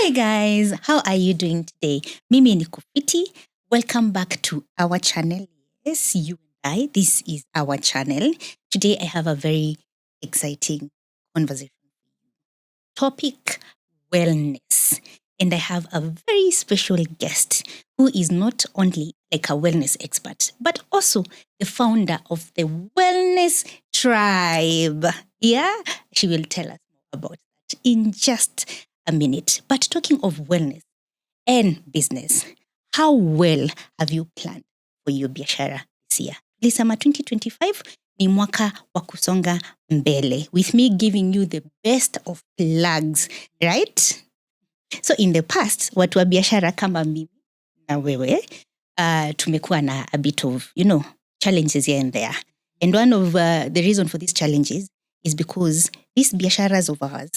Hi guys, how are you doing today? Mimi ni Kufiti. Welcome back to our channel. Yes, you and I, this is our channel. Today I have a very exciting conversation. Topic, wellness. And I have a very special guest who is not only like a wellness expert, but also the founder of the Wellness Tribe. Yeah, she will tell us more about that in just a minute. But talking of wellness and business, how well have you planned for your biashara this year? Lisama 2025 ni mwaka wa kusonga mbele, with me giving you the best of plugs, right? So in the past, watu wa biashara kama mimi na wewe, tumekuwa na a bit of, challenges here and there. And one of the reason for these challenges is because these biasharas of ours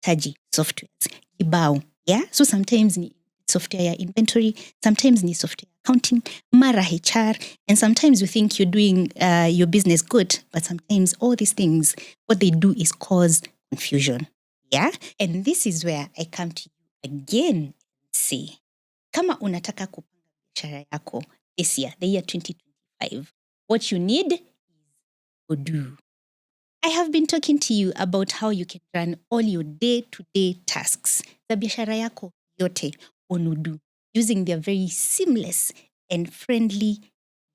zinahitaji softwares kibao. Yeah, so sometimes ni software ya inventory, sometimes ni software accounting, mara HR, and sometimes you think you're doing your business good, but sometimes all these things, what they do is cause confusion. Yeah, and this is where I come to you again and say, kama unataka kupanga biashara yako this year, the year 2025, what you need is Odoo. I have been talking to you about how you can run all your day-to-day tasks za biashara yako yote on Odoo using their very seamless and friendly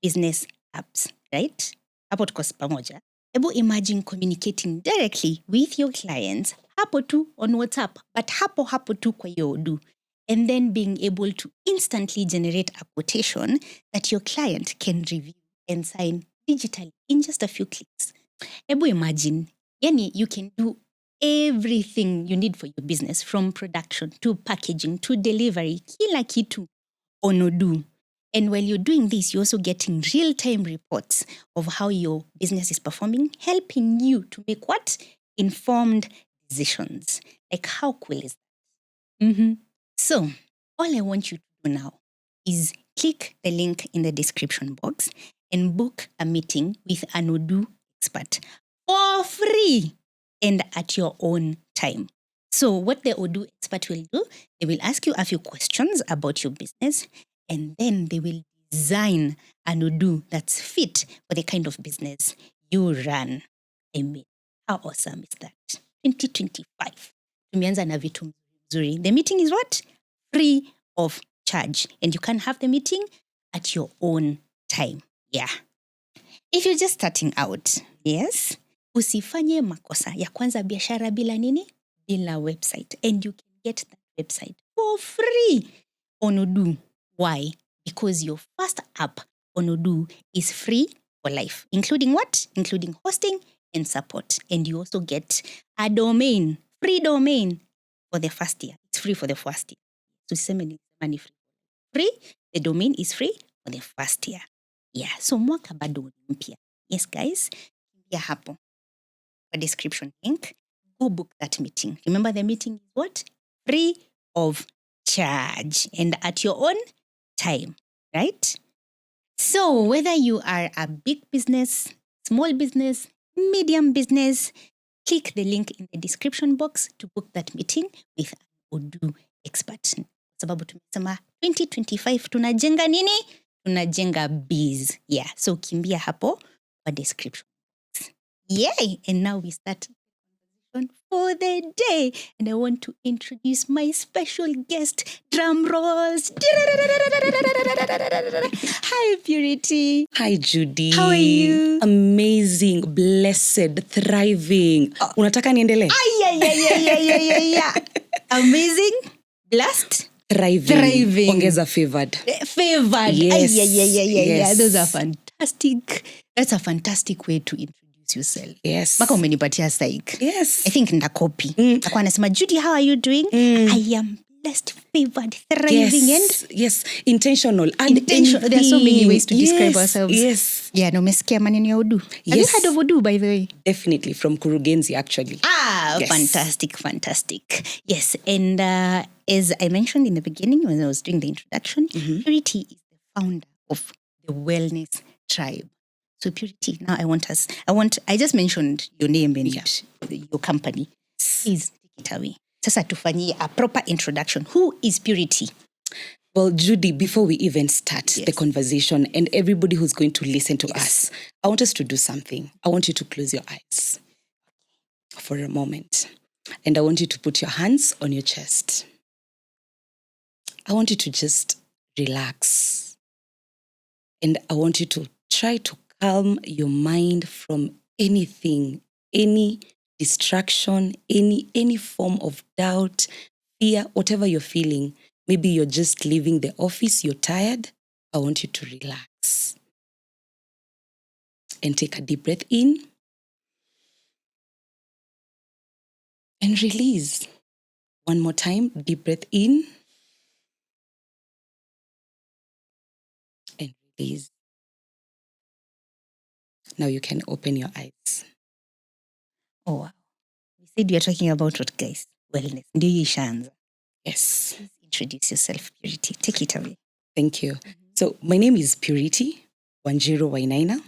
business apps, right? Hapo tuko pamoja. Ebu imagine communicating directly with your clients hapo tu on WhatsApp, but hapo tu kwa your Odoo, and then being able to instantly generate a quotation that your client can review and sign digitally in just a few clicks. Ebu imagine, yani you can do everything you need for your business, from production to packaging to delivery, kila kitu on Odoo. And while you're doing this, you're also getting real-time reports of how your business is performing, helping you to make what? Informed decisions. Like, how cool is that? So, all I want you to do now is click the link in the description box and book a meeting with an Odoo expert for free and at your own time. So what the Odoo expert will do, they will ask you a few questions about your business, and then they will design an Odoo that's fit for the kind of business you run. I mean, how awesome is that? 2025. Tumeanza na vitu mzuri. The meeting is what? Free of charge. And you can have the meeting at your own time. Yeah. If you're just starting out, yes, usifanye makosa ya kwanza biashara bila nini? Bila website. And you can get that website for free on Odoo. Why? Because your first app on Odoo is free for life, including what? Including hosting and support. And you also get a domain, free domain for the first year. It's free for the first year. So money free. The domain is free for the first year. Yeah, so mwaka bado mpya. Yes, guys. Yeah, hapo. A description link. Go book that meeting. Remember, the meeting is what? Free of charge and at your own time, right? So whether you are a big business, small business, medium business, click the link in the description box to book that meeting with an Odoo expert. Sababu tumesema 2025 tunajenga nini? Tunajenga biz. Yeah, so kimbia hapo kwa description box. Yay! And now we start for the day, and I want to introduce my special guest. Drum rolls. Hi, Purity. Hi, Judy. How are you? Amazing, blessed, thriving. Unataka niendelee? Yeah. Amazing, blessed, Thriving. Ongeza favored. Favored. Yes. Yeah. Those are fantastic. That's a fantastic way to introduce yourself. Yes. Maka umenipatia psych. Yes. I think ndakopi. Nakuwa nasema, Judy, how are you doing? I am blessed, favored, thriving, yes, intentional. Intentional. There are so many ways to describe ourselves. Yes. Yeah, no, umesikia maneno ya Odoo. Have you heard of Odoo, by the way? Definitely, from Kurugenzi, actually. Yes. Fantastic. Yes, and as I mentioned in the beginning when I was doing the introduction, Purity is the founder of the Wellness Tribe. So Purity, now I just mentioned your name and your company. Please take it away. Sasa tufanyie a proper introduction. Who is Purity? Well, Judy, before we even start the conversation and everybody who's going to listen to us, I want us to do something. I want you to close your eyes for a moment. And I want you to put your hands on your chest. I want you to just relax. And I want you to try to calm your mind from anything, any distraction, any form of doubt, fear, whatever you're feeling. Maybe you're just leaving the office, you're tired. I want you to relax. And take a deep breath in. And release. One more time, deep breath in. And release. Now you can open your eyes. Oh, wow. We said you're talking about what, guys? Wellness. Ndio ishaanza. Yes. Please introduce yourself, Purity. Take it away. Thank you. So my name is Purity Wanjiru Wainaina.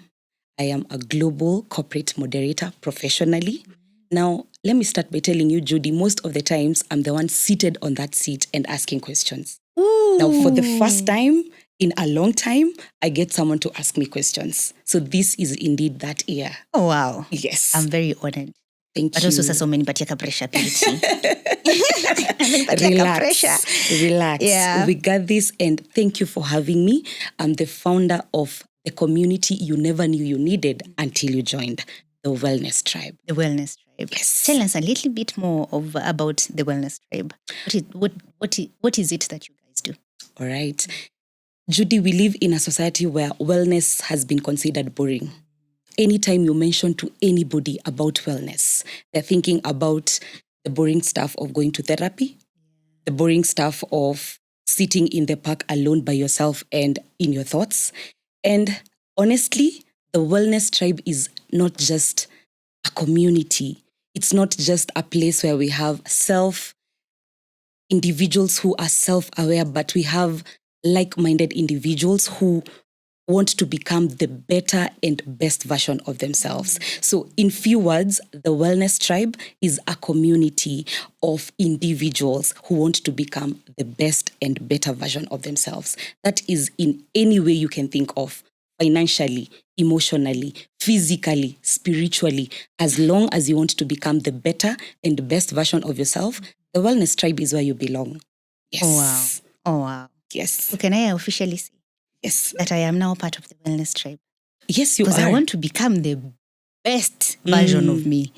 I am a global corporate moderator professionally. Now, let me start by telling you, Judy, most of the times I'm the one seated on that seat and asking questions. Ooh. Now, for the first time in a long time, I get someone to ask me questions. So this is indeed that year. Oh, wow. Yes. I'm very honored. Thank But you. also sasa umenipatia pressure, Purity. Relax. Yeah. We got this, and thank you for having me. I'm the founder of the community you never knew you needed until you joined, the Wellness Tribe. The Wellness Tribe. Yes. Tell us a little bit more about the Wellness Tribe. What is it that you guys do? All right. Judy, we live in a society where wellness has been considered boring. Anytime you mention to anybody about wellness, they're thinking about the boring stuff of going to therapy, the boring stuff of sitting in the park alone by yourself and in your thoughts. And honestly, the Wellness Tribe is not just a community. It's not just a place where we have individuals who are self-aware, but we have like-minded individuals who want to become the better and best version of themselves. So in few words, the Wellness Tribe is a community of individuals who want to become the best and better version of themselves. That is in any way you can think of, financially, emotionally, physically, spiritually. As long as you want to become the better and best version of yourself, the Wellness Tribe is where you belong. Yes. Oh, wow. Yes. So can I officially say Yes. that I am now part of the Wellness Tribe? Yes, you are. Because I want to become the best version of me.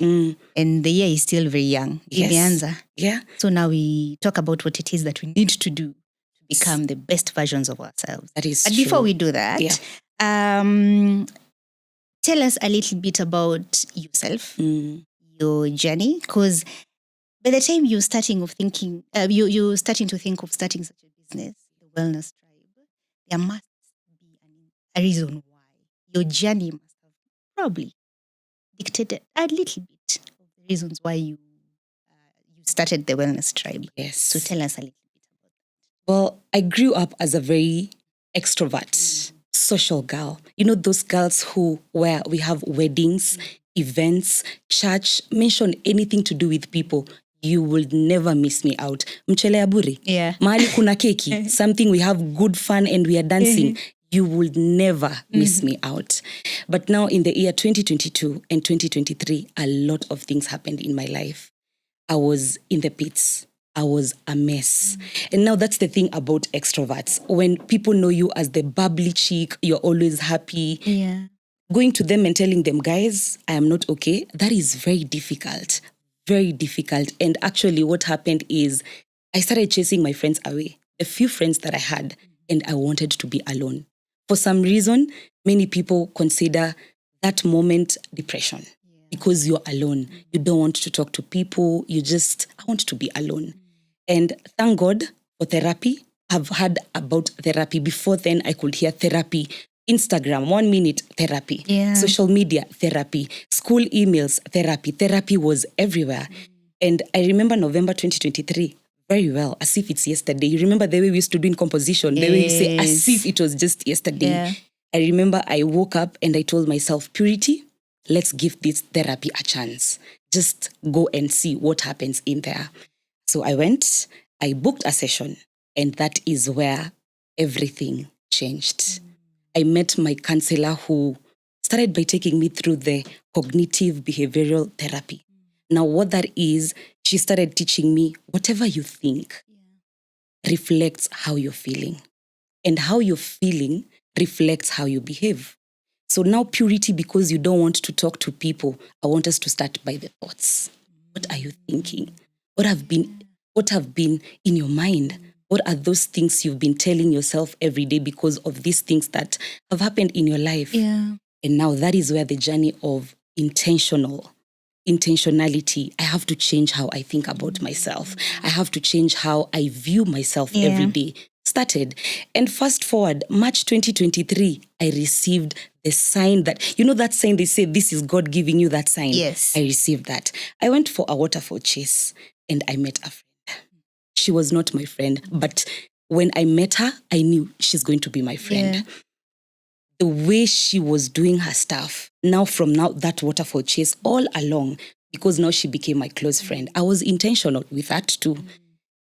And the year is still very young. Yes. Imeanza. Yeah. So now we talk about what it is that we need to do to become the best versions of ourselves. That is But true. before we do that, tell us a little bit about yourself, your journey, because by the time you're starting to think of starting such a business, the Wellness Tribe, there must be a reason why your journey must have probably dictated a little bit of the reasons why you started the Wellness Tribe. Yes. So tell us a little bit about that. Well, I grew up as a very extrovert, social girl. You know, those girls where we have weddings, events, church, mention anything to do with people, you will never miss me out. Mchele ya bure. Yeah. Mahali kuna keki, something we have good fun and we are dancing. You will never miss me out. But now in the year 2022 and 2023, a lot of things happened in my life. I was in the pits. I was a mess. And now that's the thing about extroverts. When people know you as the bubbly chick, you're always happy. Yeah. Going to them and telling them, guys, I am not okay, that is very difficult. Very difficult. And actually what happened is I started chasing my friends away. The few friends that I had, and I wanted to be alone. For some reason, many people consider that moment depression. Because you're alone. You don't want to talk to people. I want to be alone. And thank God for therapy. I've heard about therapy. Before then, I could hear therapy. Instagram, 1 minute therapy. Yeah. Social media, therapy. School emails, therapy. Therapy was everywhere. And I remember November 2023 very well, as if it's yesterday. You remember the way we used to do in composition? The way we say, as if it was just yesterday. Yeah. I remember I woke up and I told myself, Purity, let's give this therapy a chance. Just go and see what happens in there. So I went, I booked a session, and that is where everything changed. I met my counselor who started by taking me through the cognitive behavioral therapy. Now, what that is, she started teaching me whatever you think reflects how you're feeling, and how you're feeling reflects how you behave. So now purity, because you don't want to talk to people, I want us to start by the thoughts. What are you thinking? What have been in your mind? What are those things you've been telling yourself every day because of these things that have happened in your life? Yeah. And now that is where the journey of intentionality, I have to change how I think about myself. I have to change how I view myself every day started. And fast forward, March 2023, I received the sign that, that sign they say, this is God giving you that sign. Yes. I received that. I went for a waterfall chase and I met a friend. She was not my friend, but when I met her, I knew she's going to be my friend. Yeah. The way she was doing her stuff, from that waterfall chase all along, because now she became my close friend. I was intentional with that too.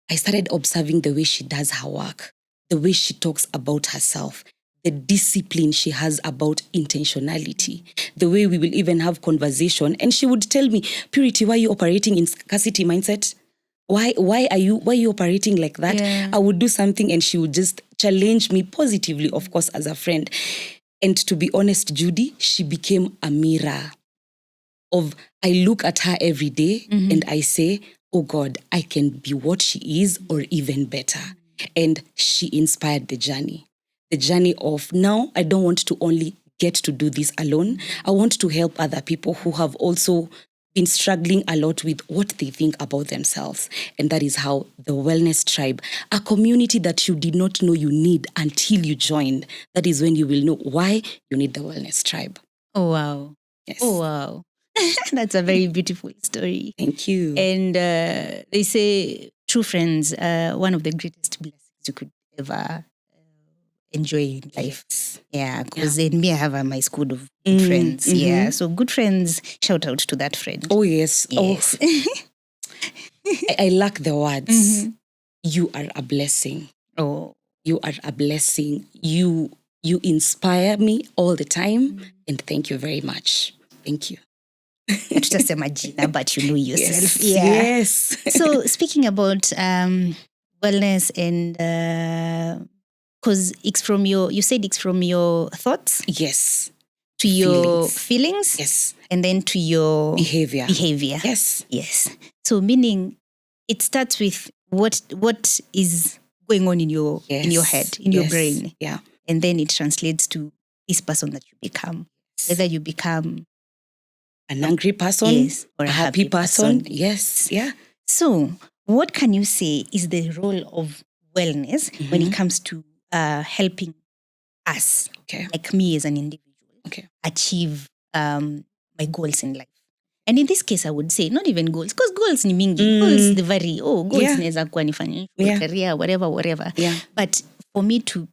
I started observing the way she does her work, the way she talks about herself, the discipline she has about intentionality, the way we will even have conversation. And she would tell me, Purity, why are you operating in scarcity mindset? Why are you operating like that? Yeah. I would do something and she would just challenge me positively, of course, as a friend. And to be honest, Judy, she became a mirror of, I look at her every day and I say, oh God, I can be what she is or even better. And she inspired the journey of now I don't want to only get to do this alone. I want to help other people who have also been struggling a lot with what they think about themselves. And that is how the Wellness Tribe, a community that you did not know you need until you joined, that is when you will know why you need the Wellness Tribe. Oh, wow. Yes. Oh, wow. That's a very beautiful story. Thank you. And they say true friends, one of the greatest blessings you could ever enjoy in life. Yes. Yeah, because in me, I have my school of good friends. Yeah, so good friends, shout out to that friend. Oh, yes. Yes. I lack the words. You are a blessing. Oh. You are a blessing. You inspire me all the time. And thank you very much. Thank you. Tutasema jina, but you know yourself. Yes. Yes. So speaking about wellness and because it's from you said it's from your thoughts. Yes. To your feelings. Yes. And then to your behavior. Yes. So meaning it starts with what is going on in your head, in your brain. Yeah. And then it translates to this person that you become. Whether you become an angry person, or a happy person. Yes. Yeah. So what can you say is the role of wellness when it comes to helping us, like me as an individual, achieve my goals in life? And in this case, I would say not even goals, because goals ni mingi. Goals the very, goals inaweza kuwa ni financial, career, whatever. Yeah. But for me to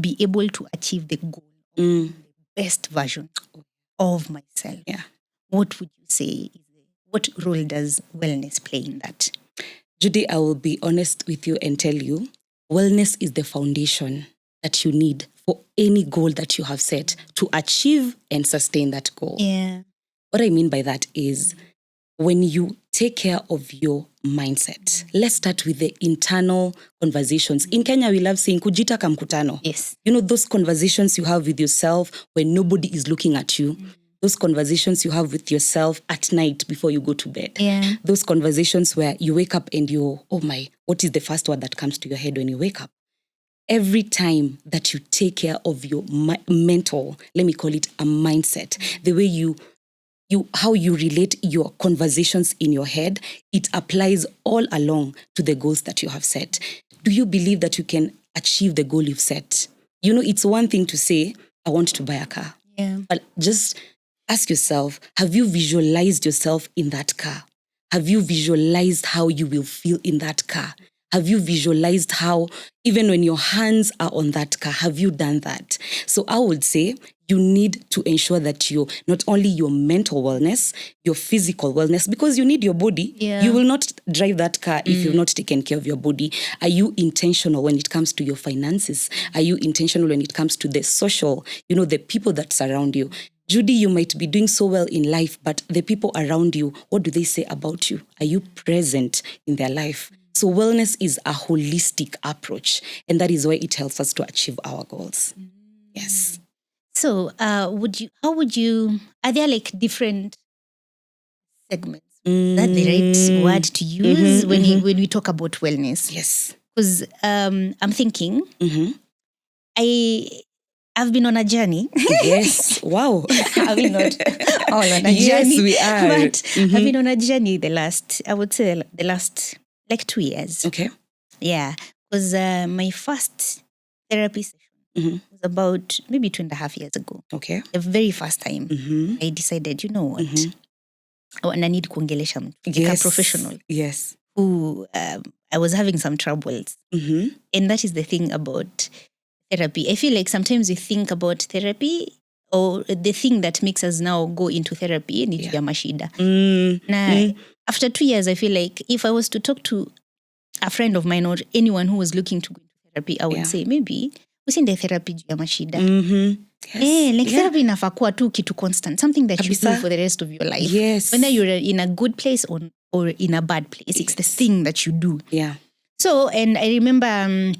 be able to achieve the goal of the best version of myself, what would you say? What role does wellness play in that? Judy, I will be honest with you and tell you, wellness is the foundation that you need for any goal that you have set to achieve and sustain that goal. Yeah. What I mean by that is when you take care of your mindset, let's start with the internal conversations. In Kenya, we love saying, kujita kamkutano. Yes. Those conversations you have with yourself when nobody is looking at you. Those conversations you have with yourself at night before you go to bed. Yeah. Those conversations where you wake up and what is the first word that comes to your head when you wake up? Every time that you take care of your mental, let me call it a mindset, the way how you relate your conversations in your head, it applies all along to the goals that you have set. Do you believe that you can achieve the goal you've set? It's one thing to say, I want to buy a car. Yeah. But just ask yourself, have you visualized yourself in that car? Have you visualized how you will feel in that car? Have you visualized how, even when your hands are on that car, have you done that? So I would say you need to ensure that you not only your mental wellness, your physical wellness, because you need your body. Yeah. You will not drive that car if you've not taken care of your body. Are you intentional when it comes to your finances? Are you intentional when it comes to the social, the people that surround you? Judy, you might be doing so well in life, but the people around you, what do they say about you? Are you present in their life? So wellness is a holistic approach, and that is why it helps us to achieve our goals. Yes. So, are there like different segments? Is that the right word to use when we talk about wellness? Yes. Because I'm thinking, I've been on a journey. Yes. Wow. I mean, not all on a yes, journey. we are. But I've been on a journey the last 2 years. Okay. Yeah. Because my first therapy session was about maybe 2.5 years ago. Okay. The very first time I decided, you know what? I need kuongelesha mtu. Like a professional. Yes. Who I was having some troubles. And that is the thing about therapy. I feel like sometimes we think about therapy or the thing that makes us now go into therapy ni ya mashida. After 2 years, I feel like if I was to talk to a friend of mine or anyone who was looking to go into therapy, I would say maybe usinde therapy juu ya mashida. Yes. Therapy inafaa kuwa tu kitu constant, something that you do for the rest of your life. Yes. Whether you're in a good place or in a bad place, it's the thing that you do. Yeah. So, and I remember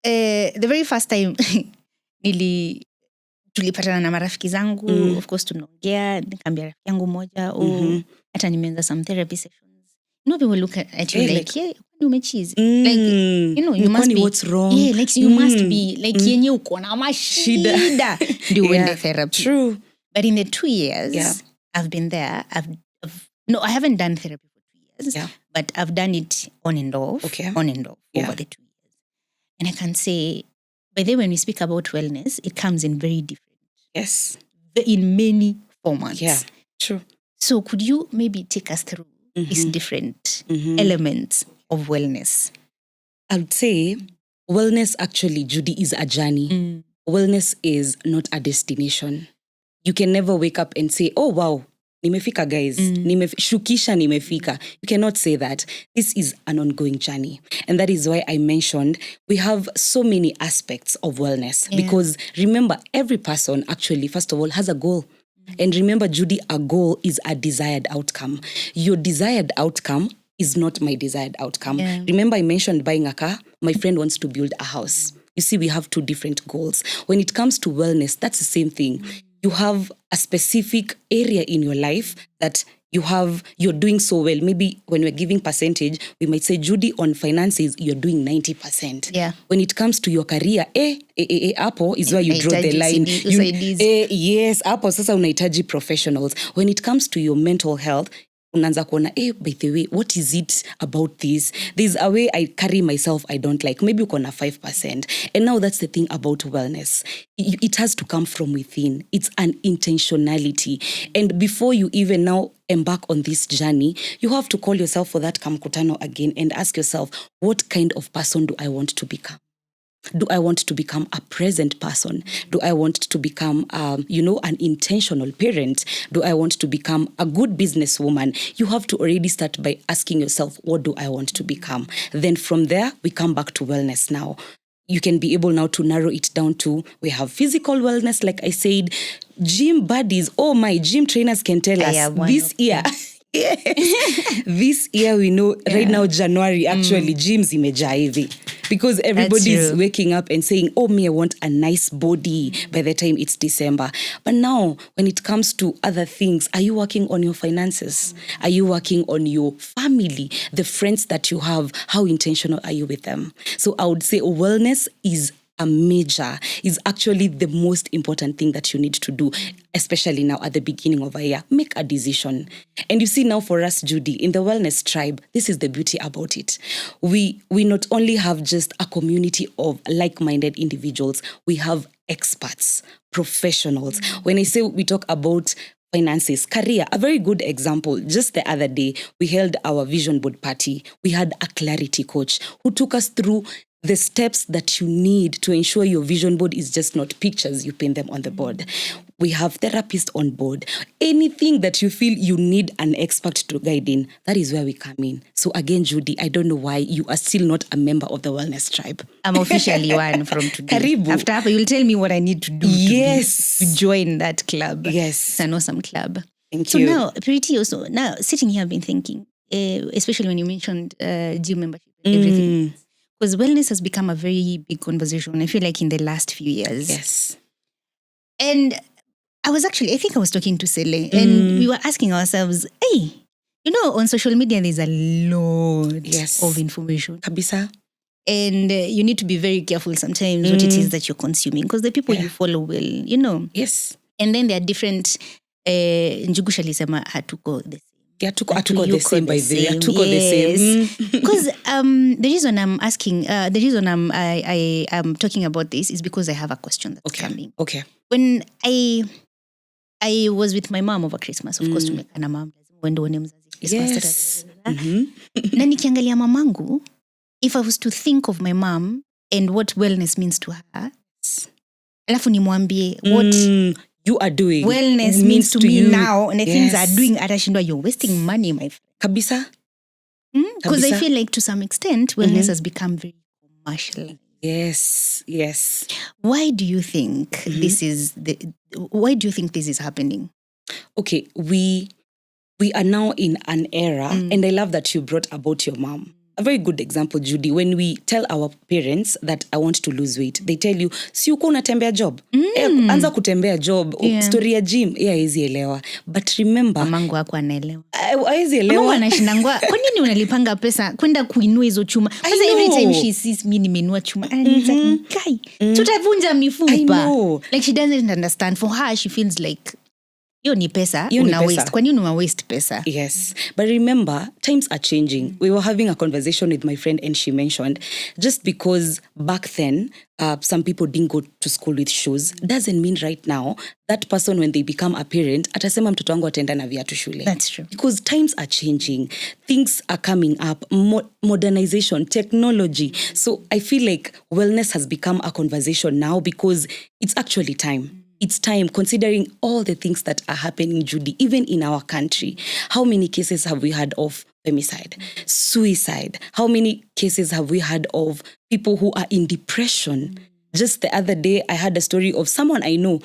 the very first time tulipatana na marafiki zangu, of course tunaongea, nikaambia rafiki yangu moja, hata nimeanza some therapy sessions. People look at you like, yeah, umechizi. Like, you must be, what's wrong? Yeah, like you must be, like yenye uko na mashida. Do the therapy. True. But in the 2 years, I've been there. I haven't done therapy for 2 years, but I've done it on and off over the 2 years. And I can say, by the way, when we speak about wellness, it comes in very different. Yes. In many formats. Yeah, true. So could you maybe take us through these different elements of wellness? I would say wellness actually, Judy, is a journey. Wellness is not a destination. You can never wake up and say, oh, wow, nimefika guys, shukisha nimefika. You cannot say that. This is an ongoing journey. And that is why I mentioned we have so many aspects of wellness. Because remember, every person actually, first of all, has a goal. And remember, Judy, a goal is a desired outcome. Your desired outcome is not my desired outcome. Yeah. Remember, I mentioned buying a car. My friend wants to build a house. You see, we have two different goals. When it comes to wellness, that's the same thing. You have a specific area in your life that you're doing so well. Maybe when we're giving percentage, we might say, Judy, on finances, you're doing 90%. Yeah. When it comes to your career, Apple is where you draw the line. Yes, Apple, sasa unahitaji professionals. When it comes to your mental health, unaanza kuona, by the way, what is it about this? There's a way I carry myself I don't like. Maybe uko na 5%. And now that's the thing about wellness. It has to come from within. It's an intentionality. And before you even now embark on this journey, you have to call yourself for that kamkutano again and ask yourself, what kind of person do I want to become? Do I want to become a present person? Do I want to become, an intentional parent? Do I want to become a good businesswoman? You have to already start by asking yourself, what do I want to become? Then from there, we come back to wellness now. You can be able now to narrow it down to, we have physical wellness, like I said, gym buddies. Oh, my gym trainers can tell us this year. Yes. This year we know right now January actually gyms imejaa hivi because everybody's waking up and saying, oh, me, I want a nice body by the time it's December. But now when it comes to other things, are you working on your finances? Are you working on your family, the friends that you have? How intentional are you with them? So I would say wellness is actually the most important thing that you need to do, especially now at the beginning of a year. Make a decision. And you see now for us, Judy, in the Wellness Tribe, this is the beauty about it. We not only have just a community of like-minded individuals, we have experts, professionals. When I say we talk about finances, career. A very good example. Just the other day, we held our vision board party. We had a clarity coach who took us through the steps that you need to ensure your vision board is just not pictures, you paint them on the board. We have therapists on board. Anything that you feel you need an expert to guide in, that is where we come in. So again, Judy, I don't know why you are still not a member of the Wellness Tribe. I'm officially one from today. Karibu. After you'll tell me what I need to do to join that club. Yes. It's an awesome club. Thank So you. now, Pretty, also, now sitting here, I've been thinking, especially when you mentioned gym membership and everything. Because wellness has become a very big conversation, I feel like, in the last few years. Yes. And I think I was talking to Sele, and we were asking ourselves, hey, on social media, there's a lot of information. Kabisa. And you need to be very careful sometimes what it is that you're consuming, because the people you follow will, Yes. And then there are different, Njugu shalisema hatuko the same. Hatuko the same by the way. Hatuko the same. Because the reason I'm asking, the reason I'm talking about this is because I have a question that's coming. Okay. When I was with my mom over Christmas, of course, tumekana mom wendo one mzazi Christmas. Na nikiangalia mamangu, if I was to think of my mom and what wellness means to her, alafu nimwambie what you are doing wellness means to me you. Now, and the things are doing, atashindwa, you're wasting money, my friend. Kabisa. Because I feel like to some extent, wellness has become very commercial. Yes. Why do you think this is happening? Okay, we are now in an era, and I love that you brought about your mom. A very good example, Judy, when we tell our parents that I want to lose weight, they tell you, si uko unatembea job. Anza kutembea job, story ya gym, haizi elewa. But remember, mamangu hakuwa anaelewa. Haizi elewa. Mamangu anashindangwa, kwa nini unalipanga pesa kwenda kuinua hizo chuma? Because every time she sees me nimenua chuma, guy, tutavunja mifupa. Like she doesn't understand. For her, she feels like hiyo ni pesa, una waste. Kwa nini una waste pesa? Yes. But remember, times are changing. We were having a conversation with my friend and she mentioned, just because back then, some people didn't go to school with shoes, doesn't mean right now, that person when they become a parent, atasema mtoto wangu ataenda na viatu shule. That's true. Because times are changing. Things are coming up. Modernization, technology. So I feel like wellness has become a conversation now because it's actually time. It's time, considering all the things that are happening, Judy, even in our country. How many cases have we had of femicide, suicide? How many cases have we had of people who are in depression? Just the other day, I had a story of someone I know,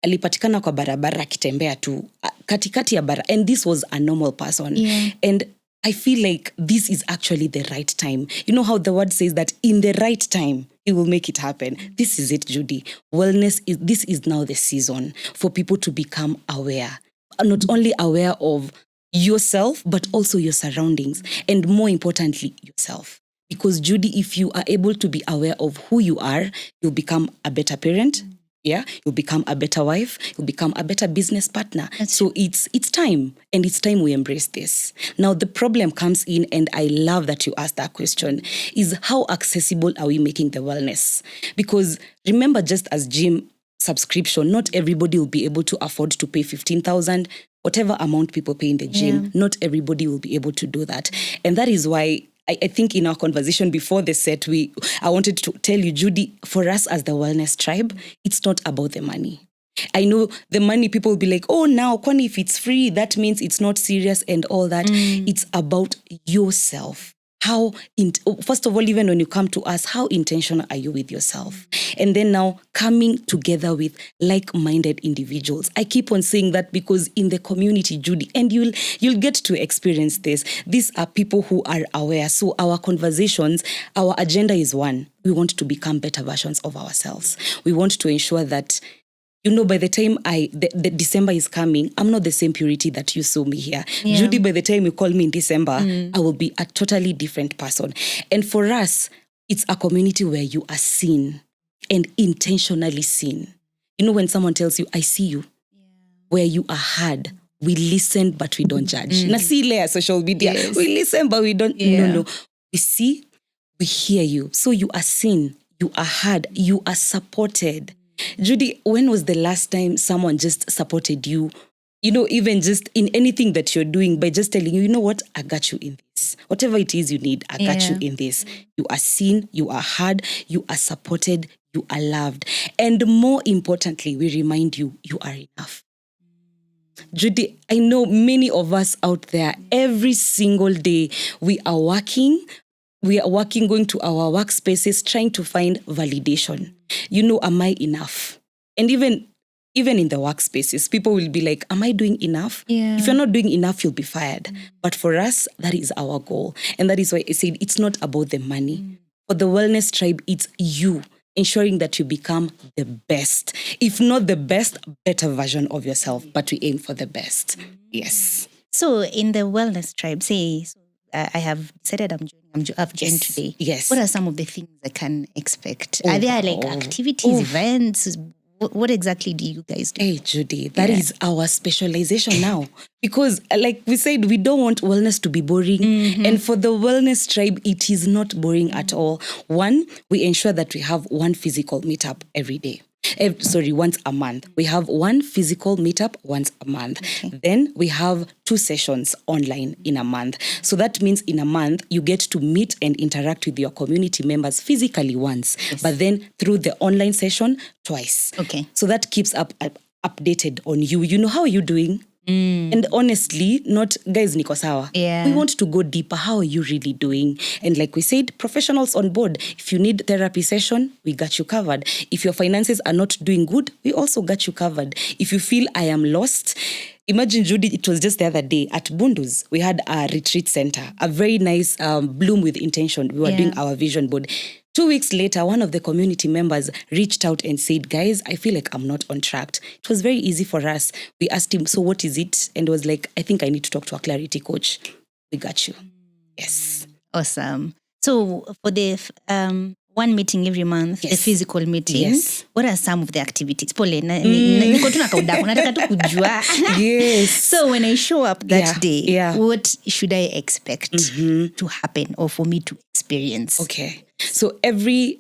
alipatikana kwa barabara kitembea tu, katikati ya bara, and this was a normal person. Yeah. And I feel like this is actually the right time. You know how the word says that in the right time, it will make it happen. This is it, Judy. This is now the season for people to become aware. Not only aware of yourself, but also your surroundings. And more importantly, yourself. Because Judy, if you are able to be aware of who you are, you'll become a better parent. Yeah, you'll become a better wife. You'll become a better business partner. So it's time, and it's time we embrace this. Now, the problem comes in, and I love that you asked that question, is how accessible are we making the wellness? Because remember, just as gym subscription, not everybody will be able to afford to pay 15,000, whatever amount people pay in the gym. Not everybody will be able to do that. And that is why I think in our conversation before the set, I wanted to tell you, Judy, for us as the Wellness Tribe, it's not about the money. I know the money, people will be like, oh, now, kwani, if it's free, that means it's not serious and all that. It's about yourself. First of all, even when you come to us, how intentional are you with yourself? And then now coming together with like-minded individuals. I keep on saying that because in the community, Judy, and you'll get to experience this. These are people who are aware. So our conversations, our agenda is one. We want to become better versions of ourselves. We want to ensure that, by the time the December is coming, I'm not the same purity that you saw me here. Yeah. Judy, by the time you call me in December, I will be a totally different person. And for us, it's a community where you are seen and intentionally seen. When someone tells you, I see you, where you are heard, we listen, but we don't judge. Na see layer social media. Yes. We listen, but we don't. No. We see, we hear you. So you are seen, you are heard, you are supported. Judy, when was the last time someone just supported you even just in anything that you're doing, by just telling you know what, I got you in this. Whatever it is you need, I got you in this. You are seen, you are heard, you are supported, you are loved. And more importantly, we remind you, you are enough. Judy, I know many of us out there, every single day, we are working, going to our workspaces, trying to find validation. Am I enough? And even in the workspaces, people will be like, am I doing enough? Yeah. If you're not doing enough, you'll be fired. But for us, that is our goal. And that is why I said it's not about the money. For the Wellness Tribe, it's you ensuring that you become the best. If not the best, better version of yourself. But we aim for the best. Yes. So in the Wellness Tribe, say, I have decided I've joined today. Yes. What are some of the things I can expect? Are there like activities, events? What exactly do you guys do? Hey, Judy, that is our specialization now. Because like we said, we don't want wellness to be boring. And for the Wellness Tribe, it is not boring at all. One, we ensure that we have one physical meetup every day. Once a month. We have one physical meetup once a month. Okay. Then we have 2 sessions online in a month. So that means in a month, you get to meet and interact with your community members physically once, but then through the online session twice. Okay. So that keeps updated on you. How are you doing? And honestly, not guys niko sawa. Yeah. We want to go deeper. How are you really doing? And like we said, professionals on board. If you need therapy session, we got you covered. If your finances are not doing good, we also got you covered. If you feel I am lost, imagine, Judy, it was just the other day at Bundus. We had a retreat center, a very nice Bloom with Intention. We were doing our vision board. 2 weeks later, one of the community members reached out and said, guys, I feel like I'm not on track. It was very easy for us. We asked him, so what is it? And was like, I think I need to talk to a clarity coach. We got you. Yes. Awesome. So for the one meeting every month, the physical meeting, what are some of the activities? Pole, niko tu nakaudaku, nataka tu kujua. Yes. So when I show up that day, what should I expect to happen or for me to experience? Okay. So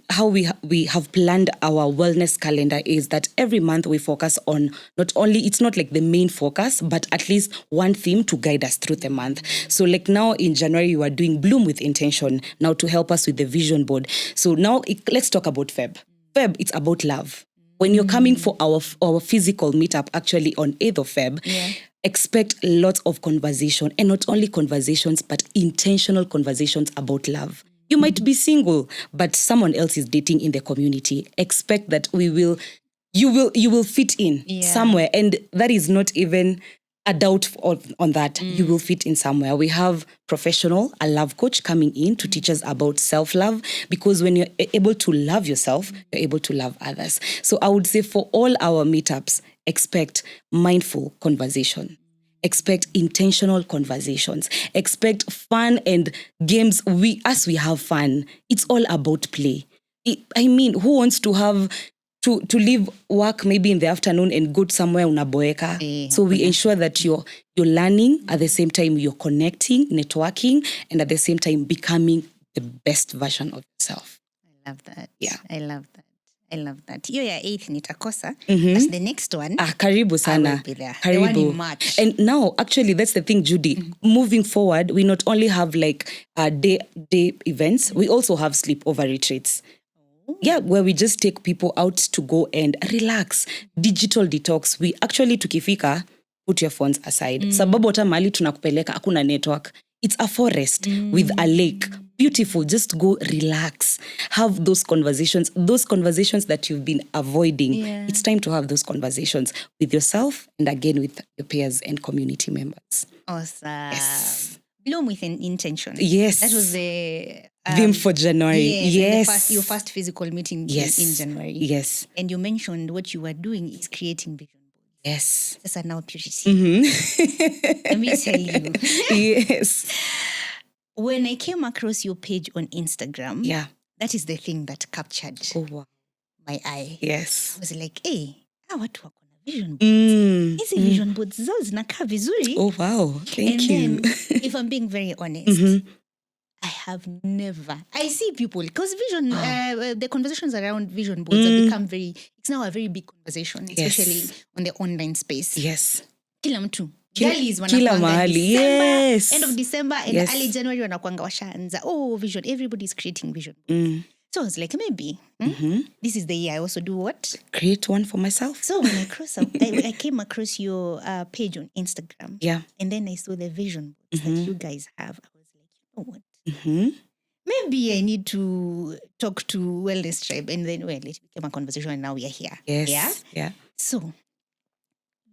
how we have planned our wellness calendar is that every month we focus on it's not like the main focus, but at least one theme to guide us through the month. So like now in January, we are doing Bloom with Intention now to help us with the vision board. So now let's talk about Feb. Feb, it's about love. When you're coming for our physical meetup, actually on 8th of Feb, expect lots of conversation, and not only conversations, but intentional conversations about love. You might be single, but someone else is dating in the community. Expect that you will fit in somewhere. And that is not even a doubt on that. You will fit in somewhere. We have a love coach coming in to teach us about self-love, because when you're able to love yourself, you're able to love others. So I would say for all our meetups, expect mindful conversation. Expect intentional conversations. Expect fun and games. We have fun. It's all about play. Who wants to have to leave work maybe in the afternoon and go somewhere unaboeka? So we ensure that you're learning, at the same time you're connecting, networking, and at the same time becoming the best version of yourself. I love that. Yeah. I love that. Hiyo ya 8th nitakosa. But the next one, karibu sana. I will be there. Karibu. The one in March. And now, actually, that's the thing, Judy. Moving forward, we not only have like day events, we also have sleepover retreats. Yeah, where we just take people out to go and relax. Digital detox. We actually tukifika, put your phones aside. Sababu hata mahali tunakupeleka hakuna network. It's a forest with a lake. Beautiful. Just go relax. Have those conversations that you've been avoiding. Yeah. It's time to have those conversations with yourself and again with your peers and community members. Awesome. Yes. Bloom with an Intention. Yes. That was the theme for January. Yes. Your first physical meeting in January. Yes. And you mentioned what you were doing is creating vision boards. Yes. That's now purity. Let me tell you. Yes. When I came across your page on Instagram, that is the thing that captured my eye. Yes. I was like, hey, hawa watu wako na vision boards. Hizi vision boards zao zinakaa vizuri. Oh, wow. Thank you. Then, if I'm being very honest, I have never. I see people, because vision, the conversations around vision boards have become it's now a very big conversation, especially on the online space. Yes. kila mtu Kila girlies wanakuanga mahali. December, Yes. end of December and Yes. early January wanakuanga washaanza vision, everybody's creating vision. So I was like, maybe this is the year I also do what? Create one for myself. So when I came across your page on Instagram, and then I saw the vision boards that you guys have. I was like, you know what? Maybe I need to talk to Wellness Tribe, and then it became a conversation, and now we are here. Yes. Yeah. So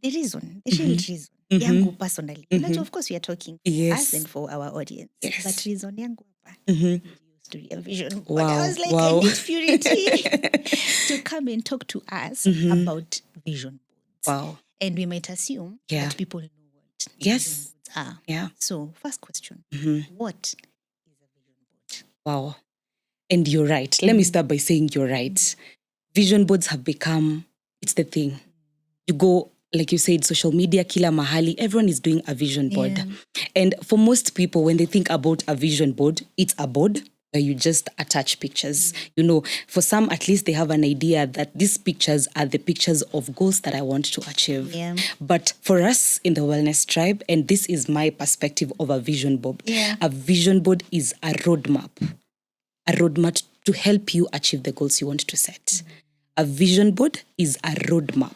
the reason, the real reason, yangu personally, of course we are talking for us and for our audience, but reason yangu hapa. To be a vision board. I was like, I need Purity to come and talk to us about vision boards. Wow. And we might assume that people know what vision boards are. Yeah. So, first question, what is a vision board? Wow. And you're right. Let me start by saying you're right. Vision boards have become, it's the thing. You go, like you said, social media, kila mahali, everyone is doing a vision board. Yeah. And for most people, when they think about a vision board, it's a board where you just attach pictures. You know, for some, at least they have an idea that these pictures are the pictures of goals that I want to achieve. Yeah. But for us in the Wellness Tribe, and this is my perspective of a vision board, a vision board is a roadmap to help you achieve the goals you want to set. A vision board is a roadmap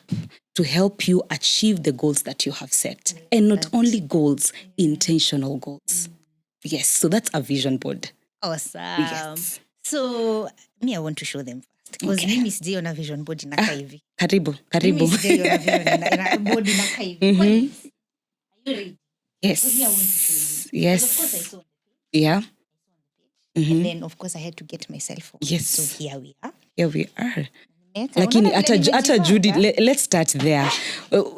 to help you achieve the goals that you have set. And not only goals, intentional goals. Yes, so that's a vision board. Awesome. Yes. So, me, I want to show them first. Because mimi sijaona vision board inakaa hivi. Karibu. Mimi sijaona vision board inakaa hivi. Are you ready? Yes. Me, I want to show you. Yes. Of course, I saw. Yeah. And then, of course, I had to get my cell phone. Yes. So, here we are. Here we are. Lakini hata Judy, let's start there.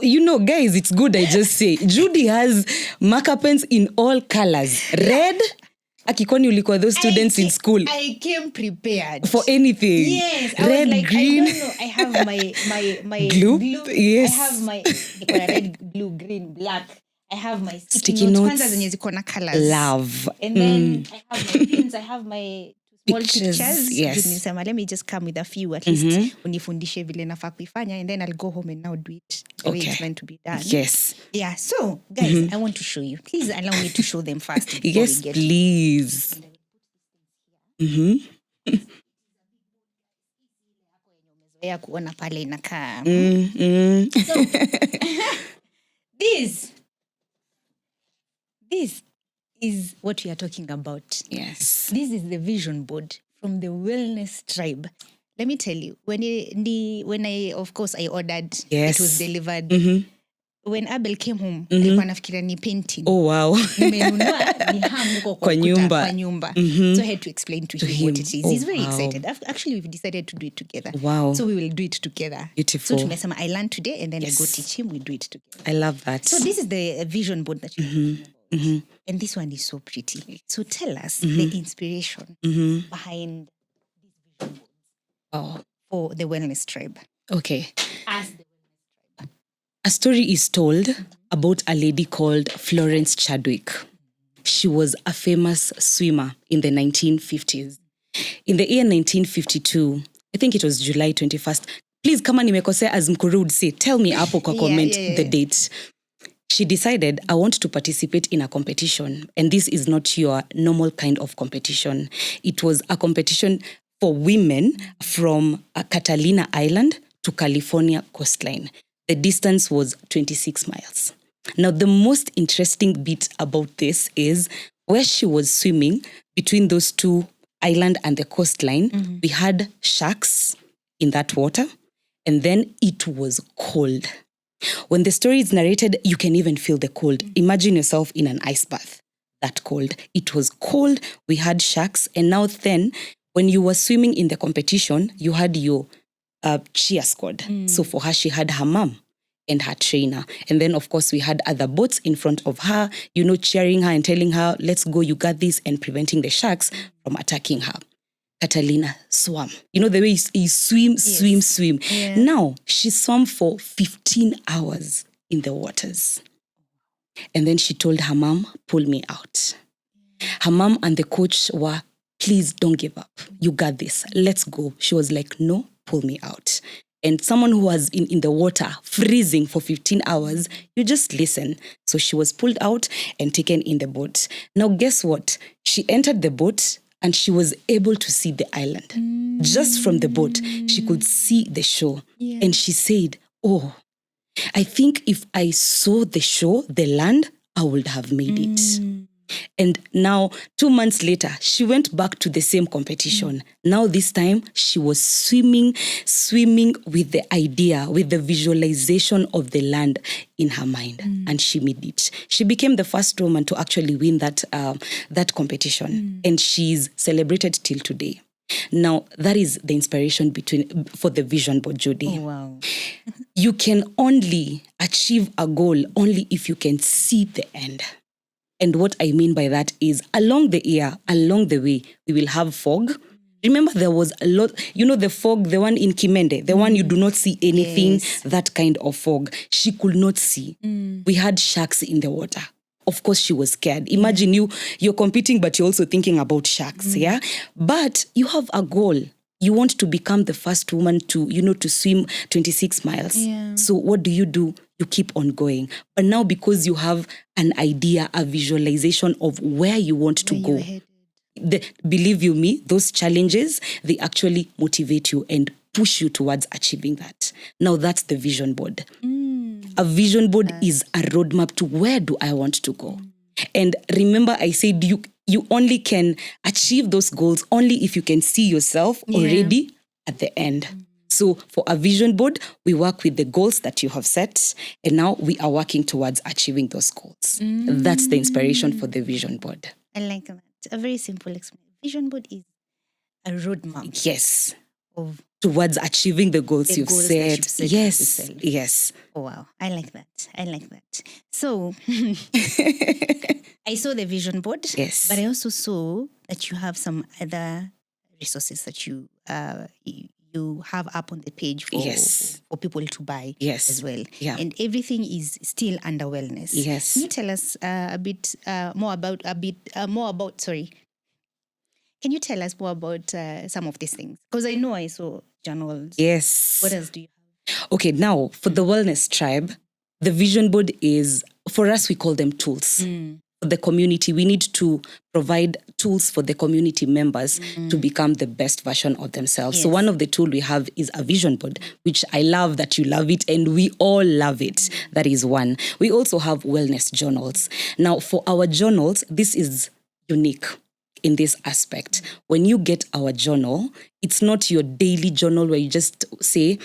You know, guys, it's good I just say. Judy has marker pens in all colors. Red, akikoni ulikuwa those students in school. I came prepared. For anything. Yes. Red, like, green. I don't know. I have my glue. I Yes. have my red, blue, green, black. I have my sticky notes. Kwanza zenye ziko na colors. Love. And then I have my pins. I have my small pictures. Yes. Let me just come with a few at least. Unifundishe vile nafaa kuifanya, and then I'll go home and now do it the way it's meant to be done. Yes. Yeah. So, guys, I want to show you. Please allow me to show them first. Yes, please. Ya kuona pale inakaa. So, this is what we are talking about. Yes. This is the vision board from the Wellness Tribe. Let me tell you, when I of course I ordered, it was delivered. When Abel came home, alikuwa nafikiria ni painting. Oh wow. Nimenunua ni hang huko kwa nyumba. So I had to explain to him what it is. He's very excited. Actually, we've decided to do it together. Wow. So we will do it together. Beautiful. So tumesema I learned today and then I go teach him, we do it together. I love that. So this is the vision board that you're talking about. And this one is so pretty. So tell us the inspiration behind this vision board for the Wellness Tribe. Okay. As the Wellness Tribe. A story is told about a lady called Florence Chadwick. She was a famous swimmer in the 1950s. In the year 1952, I think it was July 21st. Please, kama nimekosea, as Mkuru would say, tell me hapo kwa comment the date. She decided, I want to participate in a competition. And this is not your normal kind of competition. It was a competition for women from Catalina Island to California coastline. The distance was 26 miles. Now, the most interesting bit about this is where she was swimming between those two island and the coastline, we had sharks in that water, and then it was cold. When the story is narrated, you can even feel the cold. Imagine yourself in an ice bath, that cold. It was cold, we had sharks, and now then, when you were swimming in the competition, you had your cheer squad. So for her, she had her mom and her trainer. And then, of course, we had other boats in front of her, cheering her and telling her, let's go, you got this, and preventing the sharks from attacking her. Catalina swam. You know the way you swim. Yeah. Now, she swam for 15 hours in the waters. And then she told her mom, pull me out. Her mom and the coach were, please don't give up. You got this. Let's go. She was like, no, pull me out. and someone who was in the water freezing for 15 hours, you just listen. So she was pulled out and taken in the boat. Now, guess what? She entered the boat and she was able to see the island. Just from the boat, she could see the shore. Yeah. And she said, oh, I think if I saw the shore, the land, I would have made it. And now, 2 months later, she went back to the same competition. Now, this time, she was swimming with the idea, with the visualization of the land in her mind. And she made it. She became the first woman to actually win that competition. And she's celebrated till today. Now, that is the inspiration for the vision board, Judy. Oh, wow. You can only achieve a goal only if you can see the end. And what I mean by that is along the way, we will have fog. Remember, there was a lot, the fog, the one in Kimende, the one you do not see anything, that kind of fog. She could not see. We had sharks in the water. Of course, she was scared. Imagine you're competing, but you're also thinking about sharks, yeah? But you have a goal. You want to become the first woman to swim 26 miles. Yeah. So what do? You keep on going. But now because you have an idea, a visualization of where you want to go, believe you me, those challenges, they actually motivate you and push you towards achieving that. Now that's the vision board. A vision board is a roadmap to where do I want to go. And remember, I said you only can achieve those goals only if you can see yourself already at the end. So for a vision board, we work with the goals that you have set, and now we are working towards achieving those goals. That's the inspiration for the vision board. I like that. A very simple explanation. Vision board is a roadmap. Yes. Of towards achieving the goals you've set. Yes. Yes. Oh, wow. I like that. So I saw the vision board. Yes. But I also saw that you have some other resources that you have up on the page for people to buy as well. Yeah. And everything is still under wellness. Yes. Can you tell us Can you tell us more about some of these things? Because I know I saw journals. Yes. What else do you have? Okay, now for the Wellness Tribe, the vision board is, for us, we call them tools. For the community, we need to provide tools for the community members to become the best version of themselves. Yes. So one of the tools we have is a vision board, which I love that you love it and we all love it. That is one. We also have wellness journals. Now, for our journals, this is unique in this aspect. When you get our journal, it's not your daily journal where you just say,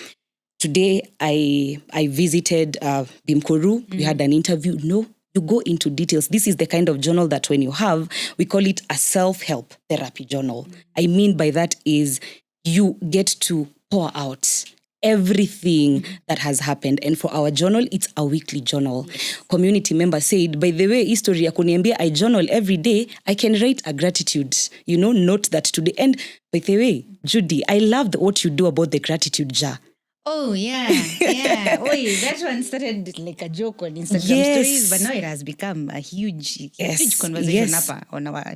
today I visited Bimkoru, we had an interview. No, you go into details. This is the kind of journal that when you have, we call it a self-help therapy journal. I mean by that is you get to pour out everything that has happened. And for our journal, it's a weekly journal. Yes. Community member said, by the way, history ya kuniambia, I journal every day. I can write a gratitude, note that today. And by the way, Judy, I love what you do about the gratitude jar. Oh, yeah. Oi, that one started like a joke on Instagram stories, but now it has become a huge conversation on our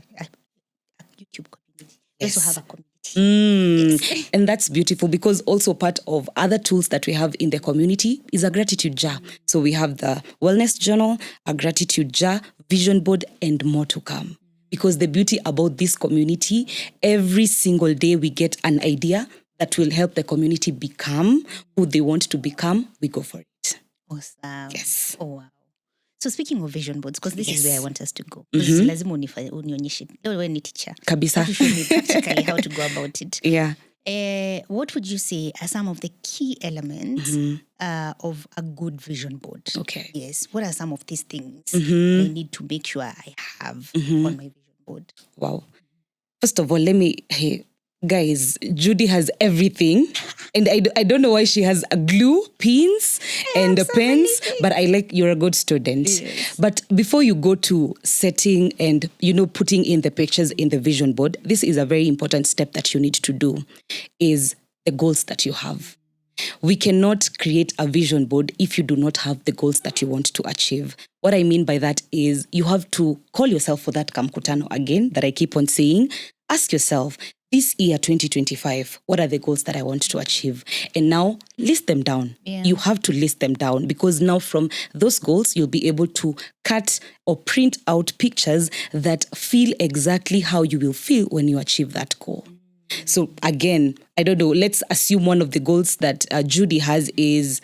YouTube community. We also have a community. Yes. And that's beautiful because also part of other tools that we have in the community is a gratitude jar. So we have the wellness journal, a gratitude jar, vision board, and more to come. Because the beauty about this community, every single day we get an idea that will help the community become who they want to become. We go for it. Awesome. Yes. Oh, wow. So speaking of vision boards, because this is where I want us to go. Because lazima unionyeshe. Wewe ni teacher. Kabisa. You show me practically how to go about it. Yeah. What would you say are some of the key elements of a good vision board? Okay. Yes. What are some of these things I need to make sure I have on my vision board? Wow. First of all, guys, Judy has everything. And I don't know why she has a glue, pins, and the pens. But you're a good student. Yes. But before you go to setting and, putting in the pictures in the vision board, this is a very important step that you need to do, is the goals that you have. We cannot create a vision board if you do not have the goals that you want to achieve. What I mean by that is you have to call yourself for that kamkutano again that I keep on saying. Ask yourself, this year, 2025, what are the goals that I want to achieve? And now list them down. Yeah. You have to list them down, because now from those goals, you'll be able to cut or print out pictures that feel exactly how you will feel when you achieve that goal. So again, I don't know, let's assume one of the goals that Judy has is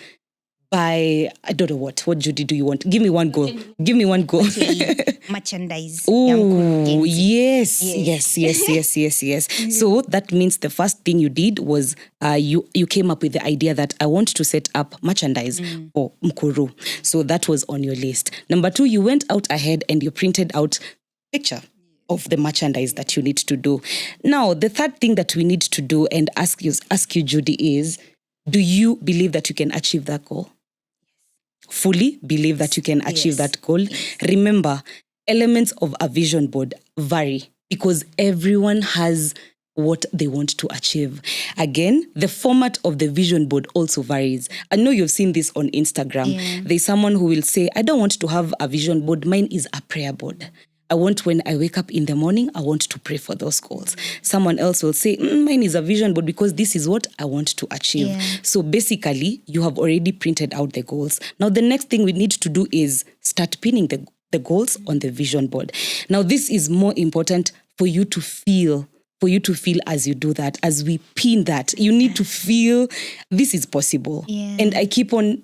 by, I don't know what Judy do you want? Give me one goal. Give me one goal. Merchandise. Oh, yes. So that means the first thing you did was you came up with the idea that I want to set up merchandise for Mkuru. So that was on your list. Number 2, you went out ahead and you printed out picture of the merchandise that you need to do. Now, the third thing that we need to do and ask you, Judy, is, do you believe that you can achieve that goal? Fully believe that you can achieve that goal. Remember, elements of a vision board vary because everyone has what they want to achieve. Again, the format of the vision board also varies. I know you've seen this on Instagram. Yeah. There's someone who will say, I don't want to have a vision board. Mine is a prayer board. I want, when I wake up in the morning, I want to pray for those goals. Someone else will say, mine is a vision board because this is what I want to achieve. Yeah. So basically, you have already printed out the goals. Now, the next thing we need to do is start pinning the goals on the vision board. Now, this is more important for you to feel as you do that, as we pin that. You need to feel this is possible. Yeah. And I keep on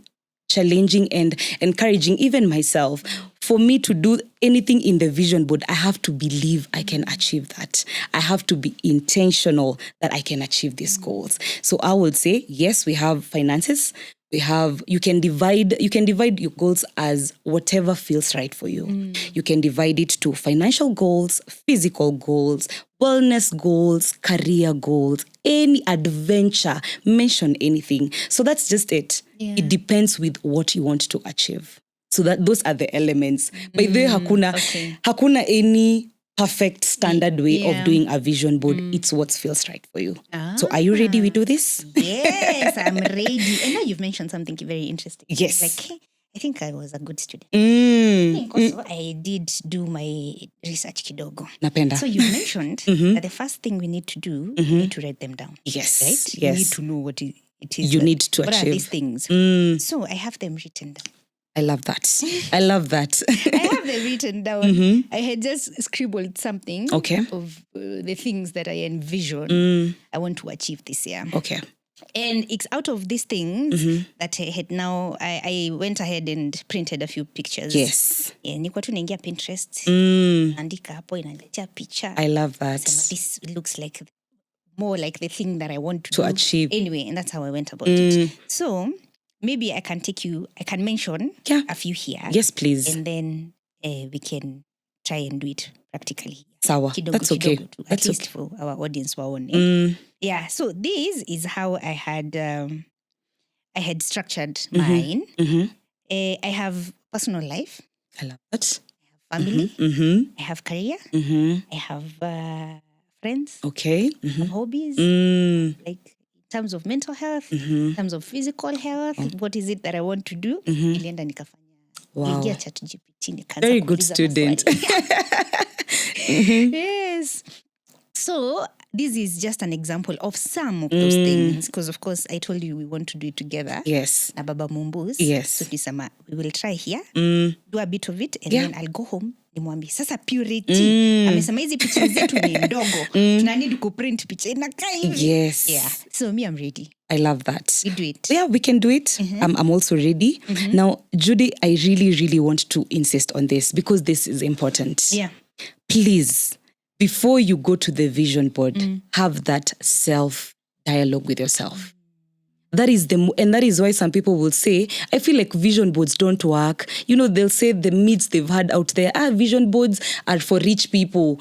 challenging and encouraging even myself. For me to do anything in the vision board, I have to believe I can achieve that. I have to be intentional that I can achieve these goals. So I would say, yes, we have finances. You can divide your goals as whatever feels right for you. You can divide it to financial goals, physical goals, wellness goals, career goals, any adventure, mention anything. So that's just it. Yeah. It depends with what you want to achieve. So that those are the elements. By the way, hakuna any perfect standard way of doing a vision board. It's what feels right for you. So are you ready we do this? Yes, I'm ready. And now you've mentioned something very interesting. Yes. Like, hey, I think I was a good student. I did do my research kidogo. Napenda. So you mentioned that the first thing we need to do, we need to write them down. Yes. Right? Yes. You need to know what it is. You need to what achieve. What are these things? So I have them written down. I love that. I love that. I have them written down. I had just scribbled something of the things that I envision I want to achieve this year. Okay. And it's out of these things that I had now, I went ahead and printed a few pictures. Yes. Nilikuwa tu naingia Pinterest. Andika hapo inaletea picha. I love that. This looks like more like the thing that I want to achieve. Anyway, and that's how I went about it. So maybe I can mention a few here. Yes, please. And then we can try and do it practically. Sawa. That's okay. At least for our audience who are on. Yeah, so this is how I had structured mine. I have personal life. I love that. I have family. I have career. I have friends. Okay. I have hobbies. Like in terms of mental health, in terms of physical health, what is it that I want to do? Nilienda nikafanya. Wow. Very good student. Yes. So this is just an example of some of those things, because of course I told you we want to do it together. Yes. Na Baba Mumbus. Yes. So we will try here, do a bit of it, and then I'll go home. Nimwambie sasa purity. Amesema hizi picha zetu ni ndogo. Tuna need kuprint picha inakaa hivi. Yes. Yeah. So me, I'm ready. I love that. We do it. Yeah, we can do it. I'm also ready. Now, Judy, I really, really want to insist on this because this is important. Yeah. Please, before you go to the vision board, have that self-dialogue with yourself. That is why some people will say, I feel like vision boards don't work. They'll say the myths they've had out there, vision boards are for rich people.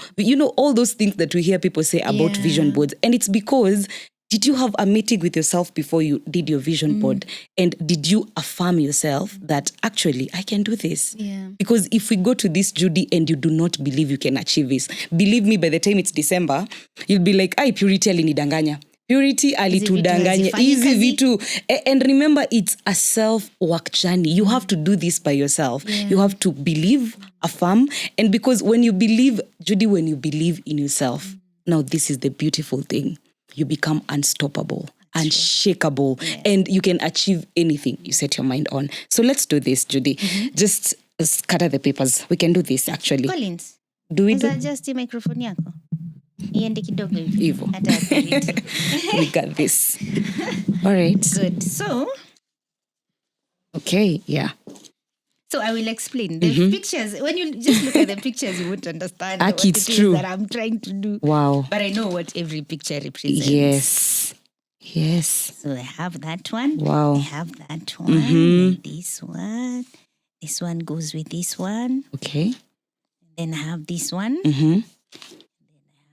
All those things that we hear people say about vision boards. And it's because, did you have a meeting with yourself before you did your vision board? And did you affirm yourself that actually I can do this? Yeah. Because if we go to this, Judy, and you do not believe you can achieve this, believe me, by the time it's December, you'll be like, Purity alinidanganya. Purity alitudanganya. Easy vitu. And remember, it's a self-work journey. You have to do this by yourself. Yeah. You have to believe, affirm. And because when you believe, Judy, when you believe in yourself, Now, this is the beautiful thing. You become unstoppable, unshakable, and you can achieve anything you set your mind on. So let's do this, Judy. Just scatter the papers. We can do this, actually. Collins, Do we do? just microphone yako iende kidogo hivi. Hivyo. Hata clarity. We got this. All right. Good. So Okay, yeah. So I will explain. The pictures, when you just look at the pictures, you won't understand what It's it is true. that I'm trying to do. Wow. But I know what every picture represents. Yes. So I have that one. Wow. I have that one. And this one. This one goes with this one. Okay. Then I have this one.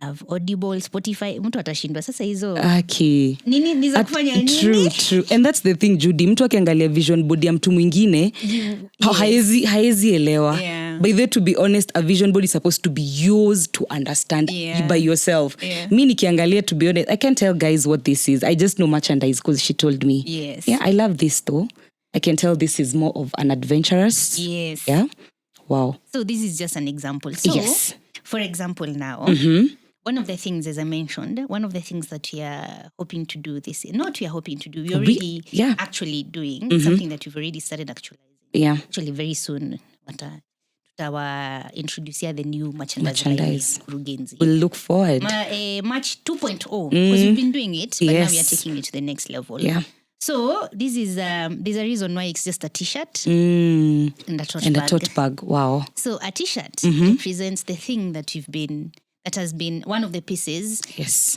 I have Audible, Spotify. Mtu atashindwa sasa hizo. Okay. Nini niza kufanya nini? True. And that's the thing, Judy. Mtu akiangalia vision board ya mtu mwingine, haezi elewa. Yeah. By the way, to be honest, a vision board is supposed to be yours to understand by yourself. Yeah. Me nikiangalia, to be honest, I can't tell guys what this is. I just know merchandise because she told me. Yes. Yeah, I love this though. I can tell this is more of an adventurous. Yes. Yeah. Wow. So this is just an example. So, yes. For example now, one of the things, as I mentioned, one of the things that we are hoping to do this year, not we are hoping to do, we're already actually doing something that we've already started actualizing. Yeah. Actually, very soon, tutawa introduce the new merchandise. We'll look forward. March 2.0, because we've been doing it, but now we are taking it to the next level. Yeah. So this is there's a reason why it's just a t-shirt and a tote bag. A tote bag. Wow. So a t-shirt represents the thing that has been one of the pieces,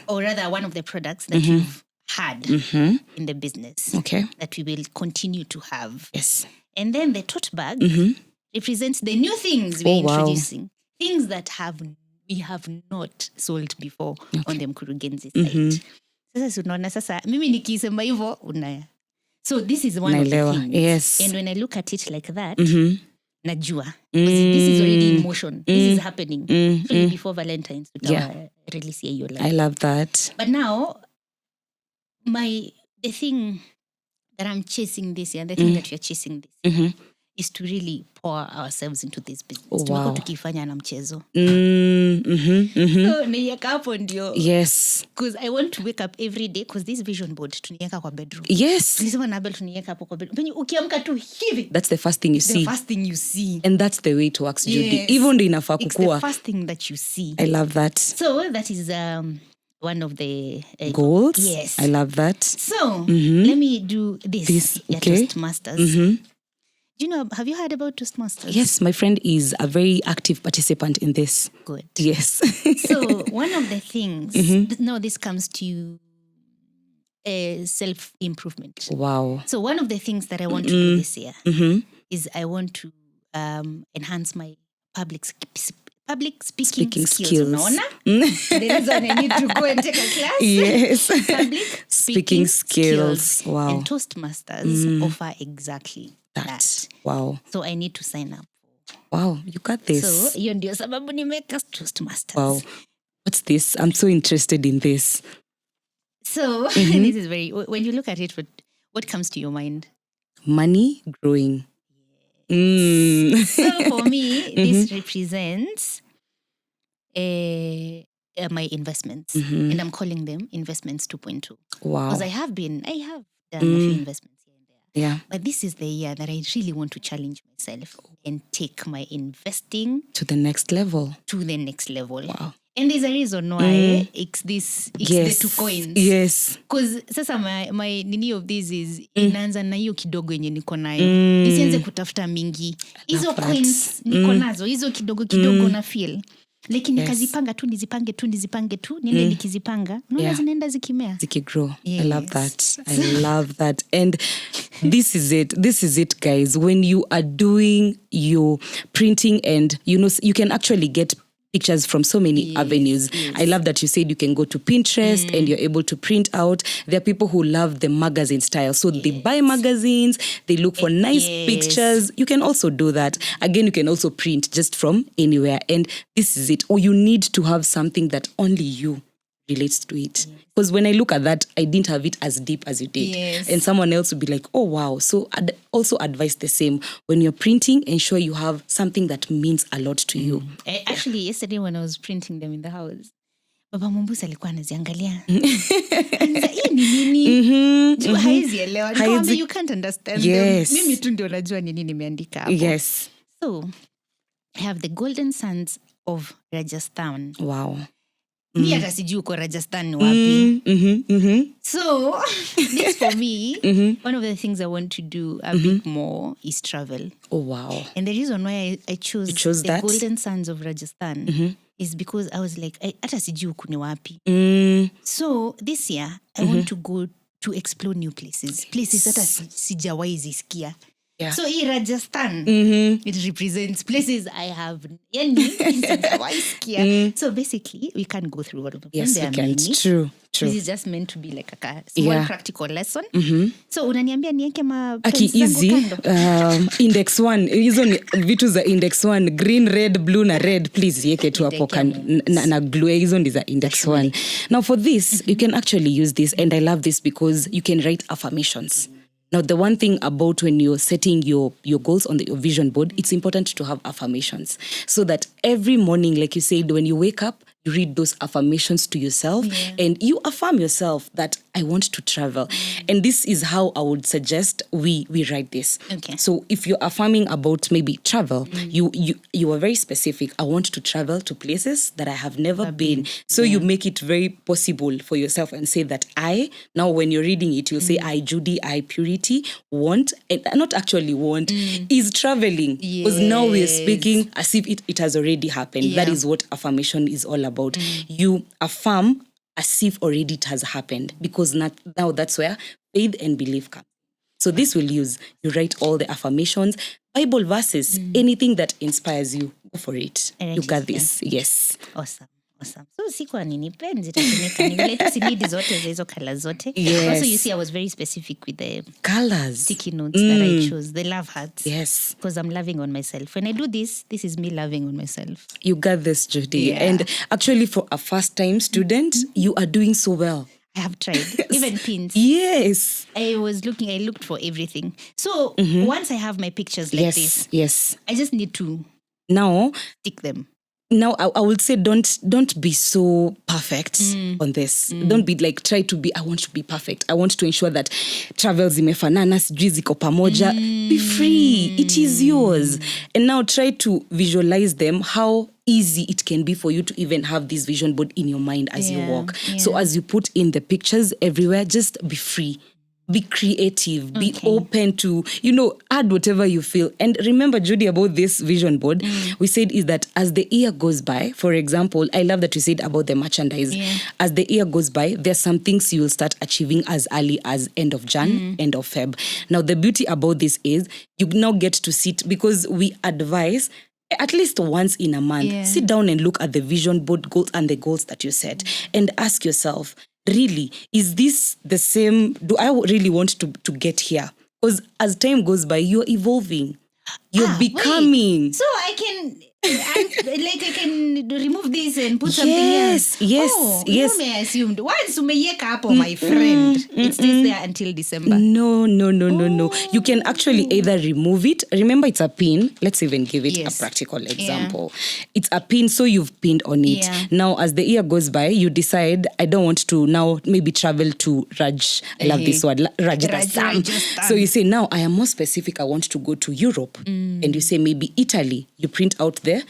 or rather one of the products that you've had in the business. Okay. That we will continue to have. Yes. And then the tote bag represents the new things we're introducing. Things that we have not sold before on the Mkurugenzi site. Sasa unaona sasa mimi nikisema hivyo unaya. So this is one of the things. Yes. And when I look at it like that, najua. This is already in motion. This is happening. Actually before Valentine's. Release your life. I love that. But now, the thing that I'm chasing this year, the thing that we are chasing this year, is to really pour ourselves into this business. Tumekuwa tukifanya na mchezo. So niweka hapo ndio. Yes. Because I want to wake up every day, because this vision board tuniweka kwa bedroom. Yes. Nilisema na Abel tuniweka hapo kwa bedroom. Ukiamka tu hivi. That's the first thing you see. The first thing you see. And that's the way it works, Judy. Even ndio inafaa kukua. It's the first thing that you see. I love that. So that is one of the goals. Yes. I love that. So let me do this. Toastmasters. Do you know, have you heard about Toastmasters? Yes, my friend is a very active participant in this. Good. Yes. So one of the things, now this comes to self-improvement. Wow. So one of the things that I want to do this year is I want to enhance my public speaking skills. Unaona? There is one I need to go and take a class. Yes. Public speaking skills. Wow. And Toastmasters offer exactly that. Wow. So I need to sign up. Wow, you got this. So hiyo ndio sababu nimeka Toastmasters. Wow. What's this? I'm so interested in this. So this is when you look at it, what comes to your mind? Money growing. So for me, this represents my investments, and I'm calling them investments 2.2. Wow. Because I have done a few investments here and there. Yeah. But this is the year that I really want to challenge myself and take my investing to the next level. Wow. And there's a reason why it's the 2 coins. Yes. Because sasa my nini of this is inaanza na hiyo kidogo yenye niko nayo. Nisianze kutafuta mingi. Hizo coins niko nazo, hizo kidogo na feel. Lakini nikazipanga tu nizipange tu niende nikizipanga. Unaona zinaenda zikimea. Zikigrow. Yes. I love that. And this is it guys. When you are doing your printing and you can actually get pictures from so many avenues. Yes. I love that you said you can go to Pinterest and you're able to print out. There are people who love the magazine style. So they buy magazines, they look for nice pictures. You can also do that. Again, you can also print just from anywhere. And this is it. Or you need to have something that only you relates to it. Because when I look at that, I didn't have it as deep as you did. Yes. And someone else would be like, oh, wow. So I'd also advise the same. When you're printing, ensure you have something that means a lot to you. Actually, yesterday when I was printing them in the house, Baba Mumbusa alikuwa anaziangalia. Anza, hii ni nini? Juu haizi elewa. Nikamwambia, you can't understand them. Mimi tu ndio najua ni nini nimeandika hapo. Yes. So, I have the Golden Sons of Rajasthan. Wow. Mi hata sijui uko Rajasthan ni wapi. So, this for me, one of the things I want to do a bit more is travel. Oh, wow. And the reason why I chose the that? Golden Sons of Rajasthan is because I was like, hata sijui uko ni wapi. So, this year, I want to go to explore new places. Places hata sijawahi zisikia. Yeah. So hii Rajasthan, it represents places I have So basically, we can go through all of them. Yes, we can. True. This is just meant to be like a small practical lesson. So unaniambia nieke easy. Index 1. Hizo ni vitu za index 1. Green, red, blue na red. Please yeke tu hapo na glue. Hizo ni za index 1. Now for this, you can actually use this. And I love this because you can write affirmations. Now, the one thing about when you're setting your goals on your vision board, it's important to have affirmations so that every morning, like you said, when you wake up, you read those affirmations to yourself and you affirm yourself that I want to travel. And this is how I would suggest we write this. Okay. So if you're affirming about maybe travel, you are very specific. I want to travel to places that I have never been. So you make it very possible for yourself and say that now when you're reading it, you'll say I, Judy, I, Purity, want, and not actually want, is traveling. Because now we're speaking as if it has already happened. That is what affirmation is all about. You affirm as if already it has happened because now that's where faith and belief come. So this will you write all the affirmations, Bible verses, anything that inspires you, go for it. You got this. Yes. Awesome. So sikuwa nini pen zitatumika ni vile tu sinidi zote za hizo colors zote. Yes. Also you see I was very specific with the colors, sticky notes that I chose, the love hearts. Yes. Because I'm loving on myself. When I do this is me loving on myself. You got this, Judy. And actually for a first time student, you are doing so well. I have tried. Even pins. Yes. I looked for everything. So once I have my pictures like this, yes, I just need to now stick them. Now, I would say don't be so perfect on this. Don't be like, try to be, I want to be perfect. I want to ensure that travel zimefanana, sijui ziko pamoja. Be free. It is yours. And now try to visualize them, how easy it can be for you to even have this vision board in your mind as you walk. So as you put in the pictures everywhere, just be free. Be creative, be open to, add whatever you feel. And remember, Judy, about this vision board, we said is that as the year goes by, for example, I love that you said about the merchandise. Yeah. As the year goes by, there's some things you will start achieving as early as end of Jan, end of Feb. Now, the beauty about this is you now get to sit, because we advise at least once in a month, sit down and look at the vision board goals and the goals that you set and ask yourself, really, is this the same? Do I really want to get here? Because as time goes by, you're evolving. You're becoming. Wait. So I can remove this and put something else. Yes. You may assumed once umeyeka hapo, my friend, it stays there until December. No. You can actually either remove it. Remember, it's a pin. Let's even give it a practical example. It's a pin, so you've pinned on it. Yeah. Now, as the year goes by, you decide, I don't want to now maybe travel to Raj. I love this word, Rajasthan. So you say, now I am more specific. I want to go to Europe. And you say maybe Italy. You print out the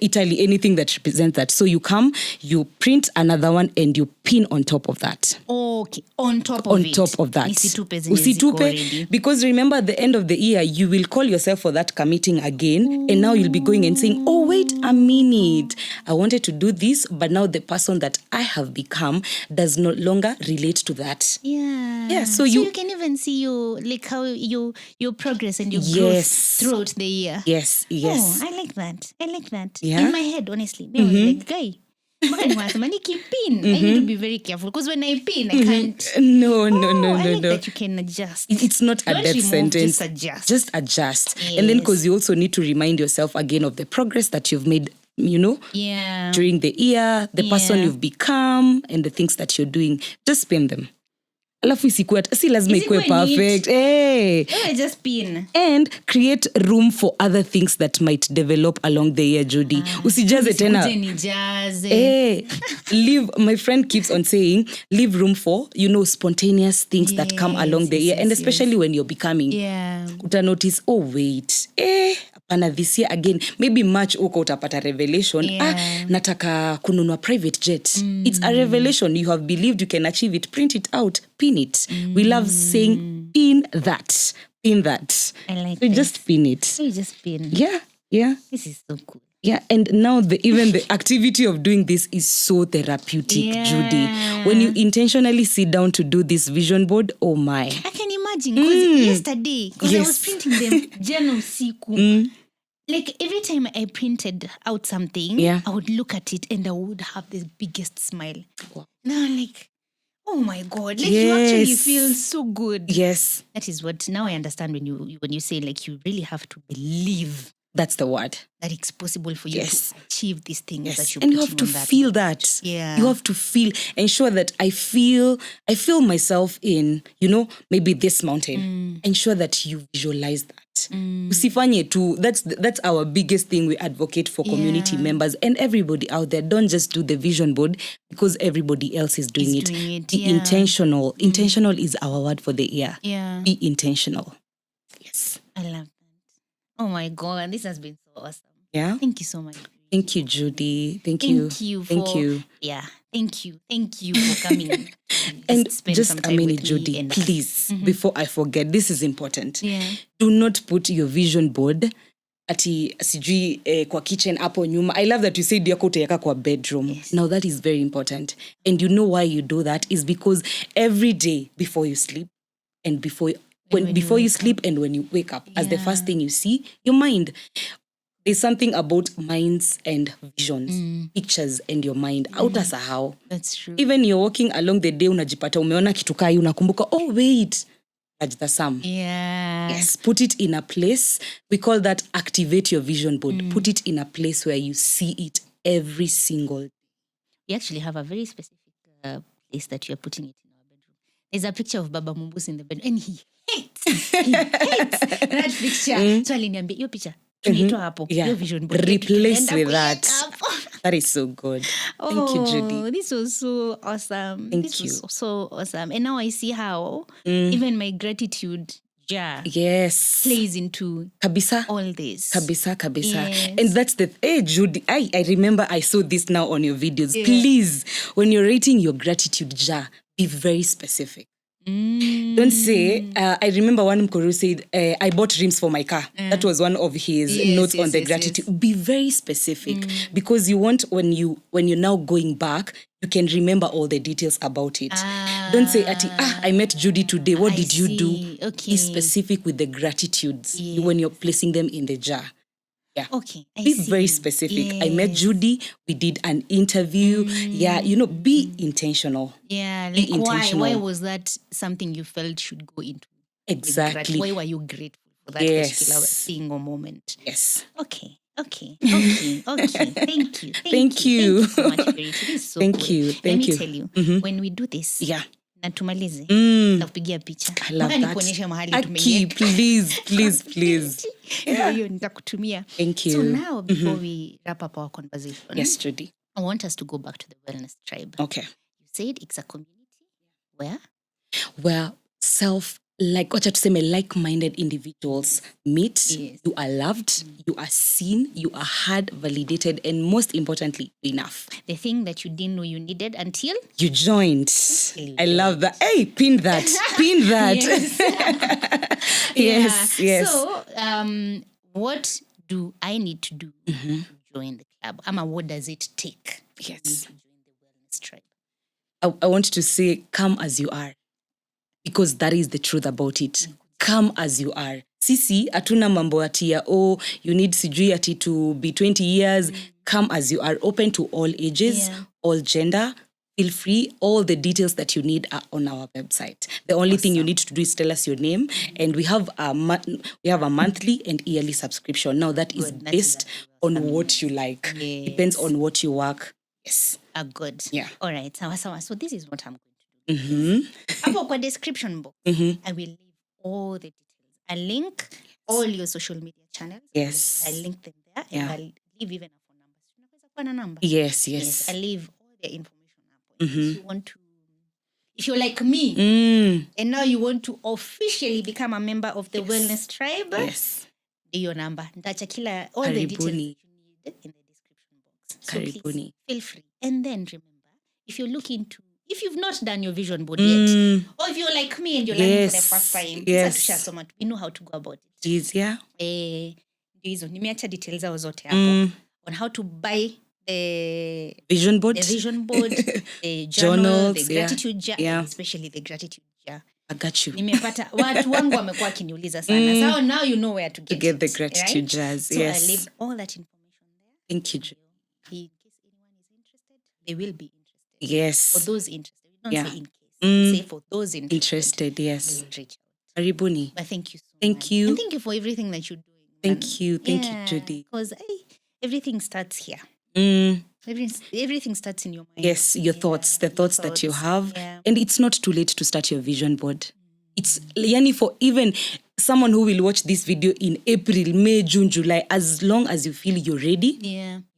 Italy, anything that represents that. So you come, you print another one, and you pin on top of that. Okay, on top of that. Usitupe. Because remember, at the end of the year, you will call yourself for that committing again, and now you'll be going and saying, oh, wait a minute. I wanted to do this, but now the person that I have become does no longer relate to that. Yeah. So you can even see how your progress and your growth throughout the year. Yes. Oh, I like that. Yeah. In my head, honestly, I was like, guy, I need to be very careful, because when I pin, I can't. No. I like that you can adjust. It's not a death sentence. Just adjust. Yes. And then, because you also need to remind yourself again of the progress that you've made, during the year, the person you've become, and the things that you're doing. Just pin them. alafu isikuwe si lazima ikuwe perfect. Just pin. And create room for other things that might develop along the year, Judy. Usijaze tena. Leave, my friend keeps on saying, leave room for, spontaneous things that come along the year. And especially when you're becoming. Uta notice, oh wait, apana this year again. Maybe March uko utapata revelation. Nataka kununua private jet. It's a revelation. You have believed you can achieve it. Print it out. Pin it. We love saying, pin that. Pin that. I like so just pin it. So you just pin. Yeah. This is so cool. Yeah, and now even the activity of doing this is so therapeutic, Judy. When you intentionally sit down to do this vision board, oh my. I can imagine, because yesterday, because I was printing them, jana usiku. Like every time I printed out something, I would look at it and I would have the biggest smile. Wow. Now I'm like, oh my God, like you actually feel so good. Yes. That is what, now I understand when you say like you really have to believe. That's the word. That it's possible for you to achieve these things that you're and you have to feel that. Yeah. You have to ensure that I feel myself in, maybe this mountain. Ensure that you visualize that. Usifanye tu. That's our biggest thing we advocate for community members and everybody out there. Don't just do the vision board because everybody else is doing it. Be intentional. Intentional is our word for the year. Yeah. Be intentional. Yes. I love that. Oh my God, this has been so awesome. Yeah. Thank you so much. Thank you, Judy. Thank you. Thank you. Yeah. Thank you for coming. And just a minute, Judy, please, before I forget, this is important. Yeah. Do not put your vision board ati sijui kwa kitchen hapo nyuma. I love that you said yako utaweka kwa bedroom. Yes. Now that is very important. And you know why you do that is because every day before you sleep and before you sleep and when you wake up, as the first thing you see, your mind. There's something about minds and visions, pictures and your mind. Hautasahau. That's true. Even you're walking along the day, unajipata umeona kitu kai, unakumbuka, oh wait, Ajtasam. Yeah. Yes, put it in a place. We call that activate your vision board. Put it in a place where you see it every single day. We actually have a very specific place that you're putting it in our bedroom. There's a picture of Baba Mumbus in the bedroom and he hates that picture. So aliniambia, your picture. Vision board. Replace with that. That is so good. Thank you, Judy. This was so awesome. Thank you. Was so awesome. And now I see how even my gratitude jar plays into all this. Kabisa. Yes. And that's Judy, I remember I saw this now on your videos. Yeah. Please, when you're writing your gratitude jar, be very specific. Don't say, I remember one Mkuru said, I bought rims for my car. That was one of his notes on the gratitude. Yes. Be very specific because you want when you're now going back, you can remember all the details about it. Don't say, I met Judy today. What did you do? Okay. Be specific with the gratitudes when you're placing them in the jar. Yeah. Okay. Be very specific. Yes. I met Judy. We did an interview. Yeah. Be intentional. Yeah. Like intentional. Why was that something you felt should go into? Exactly. Why were you grateful for that particular thing or moment? Yes. Okay. Thank you. Thank you so much, Verity. This is so Thank cool. you. Let me tell you, when we do this, na tumalize, nakupigia picha. I love that. Nikuonyeshe mahali Aki, please. Hiyo nitakutumia. Thank you. So now, before we wrap up our conversation, yes, Judy, I want us to go back to the wellness tribe. Okay. You said it's a community where? Where like-minded individuals meet. Yes. You are loved, you are seen, you are heard, validated, and most importantly, enough. The thing that you didn't know you needed until you joined. I love that. Hey, pin that. Yes. So, what do I need to do to join the club? What does it take to join the wellness tribe? I want to say, come as you are. Because that is the truth about it. Come as you are. Sisi, atuna mambo ati ya, you need sijui ati to be 20 years. Come as you are. Open to all ages, all gender. Feel free. All the details that you need are on our website. The only thing you need to do is tell us your name. And we have a monthly and yearly subscription. Now that is based on what you like. Yes. Depends on what you work. Yes. Good. Yeah. All right. So this is what I'm going to do. Hapo kwa description box, I will leave all the details. I'll link all your social media channels. Yes. I'll link them there, and I'll leave even a phone number. Unaweza kuwa na number? Yes. I'll leave all their information up. If you're like me, and now you want to officially become a member of the Wellness Tribe, your number. Nitacha kila all the details that you need in the description box. So please feel free. And then remember, if you've not done your vision board yet, or if you're like me and you're learning for the first time, we know how to go about it. Easier. Nimeacha details zao zote hapo on how to buy the vision board, the journal, the gratitude jar, especially the gratitude jar. I got you. Nimepata watu wangu wamekuwa kiniuliza sana. So now you know where to get the gratitude jars. So I leave all that information there. Thank you. In case anyone is interested, they will be interested. Yes. For those interested. We don't say in case. Say for those interested. Yes. They will reach out. Karibuni. But thank you so much. Thank you. And thank you for everything that you're doing. Thank you, Judy. Because everything starts here. Everything starts in your mind. Yes, your thoughts, the thoughts that you have. Yeah. And it's not too late to start your vision board. It's yani for even someone who will watch this video in April, May, June, July, as long as you feel you're ready,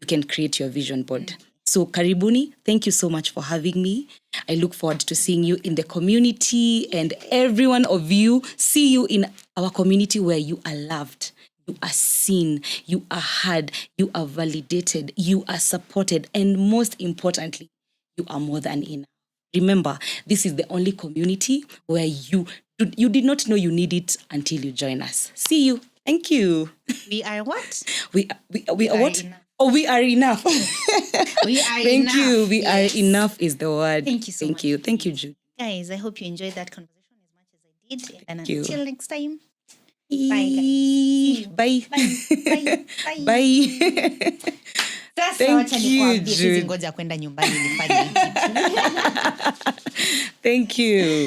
you can create your vision board. So Karibuni, thank you so much for having me. I look forward to seeing you in the community, and every one of you see you in our community where you are loved. You are seen, you are heard, you are validated, you are supported, and most importantly, you are more than enough. Remember, this is the only community where you did not know you need it until you join us. See you. Thank you. We are what? We are what? Enough. Oh, we are enough. We are Thank enough. you. We are enough is the word. Thank you so much. Thank you, Jude. Guys, I hope you enjoyed that conversation as much as I did. And until next time. Bye. Bye. Thank you, Jude. Ngoja kwenda nyumbani nifanye kitu. Thank you.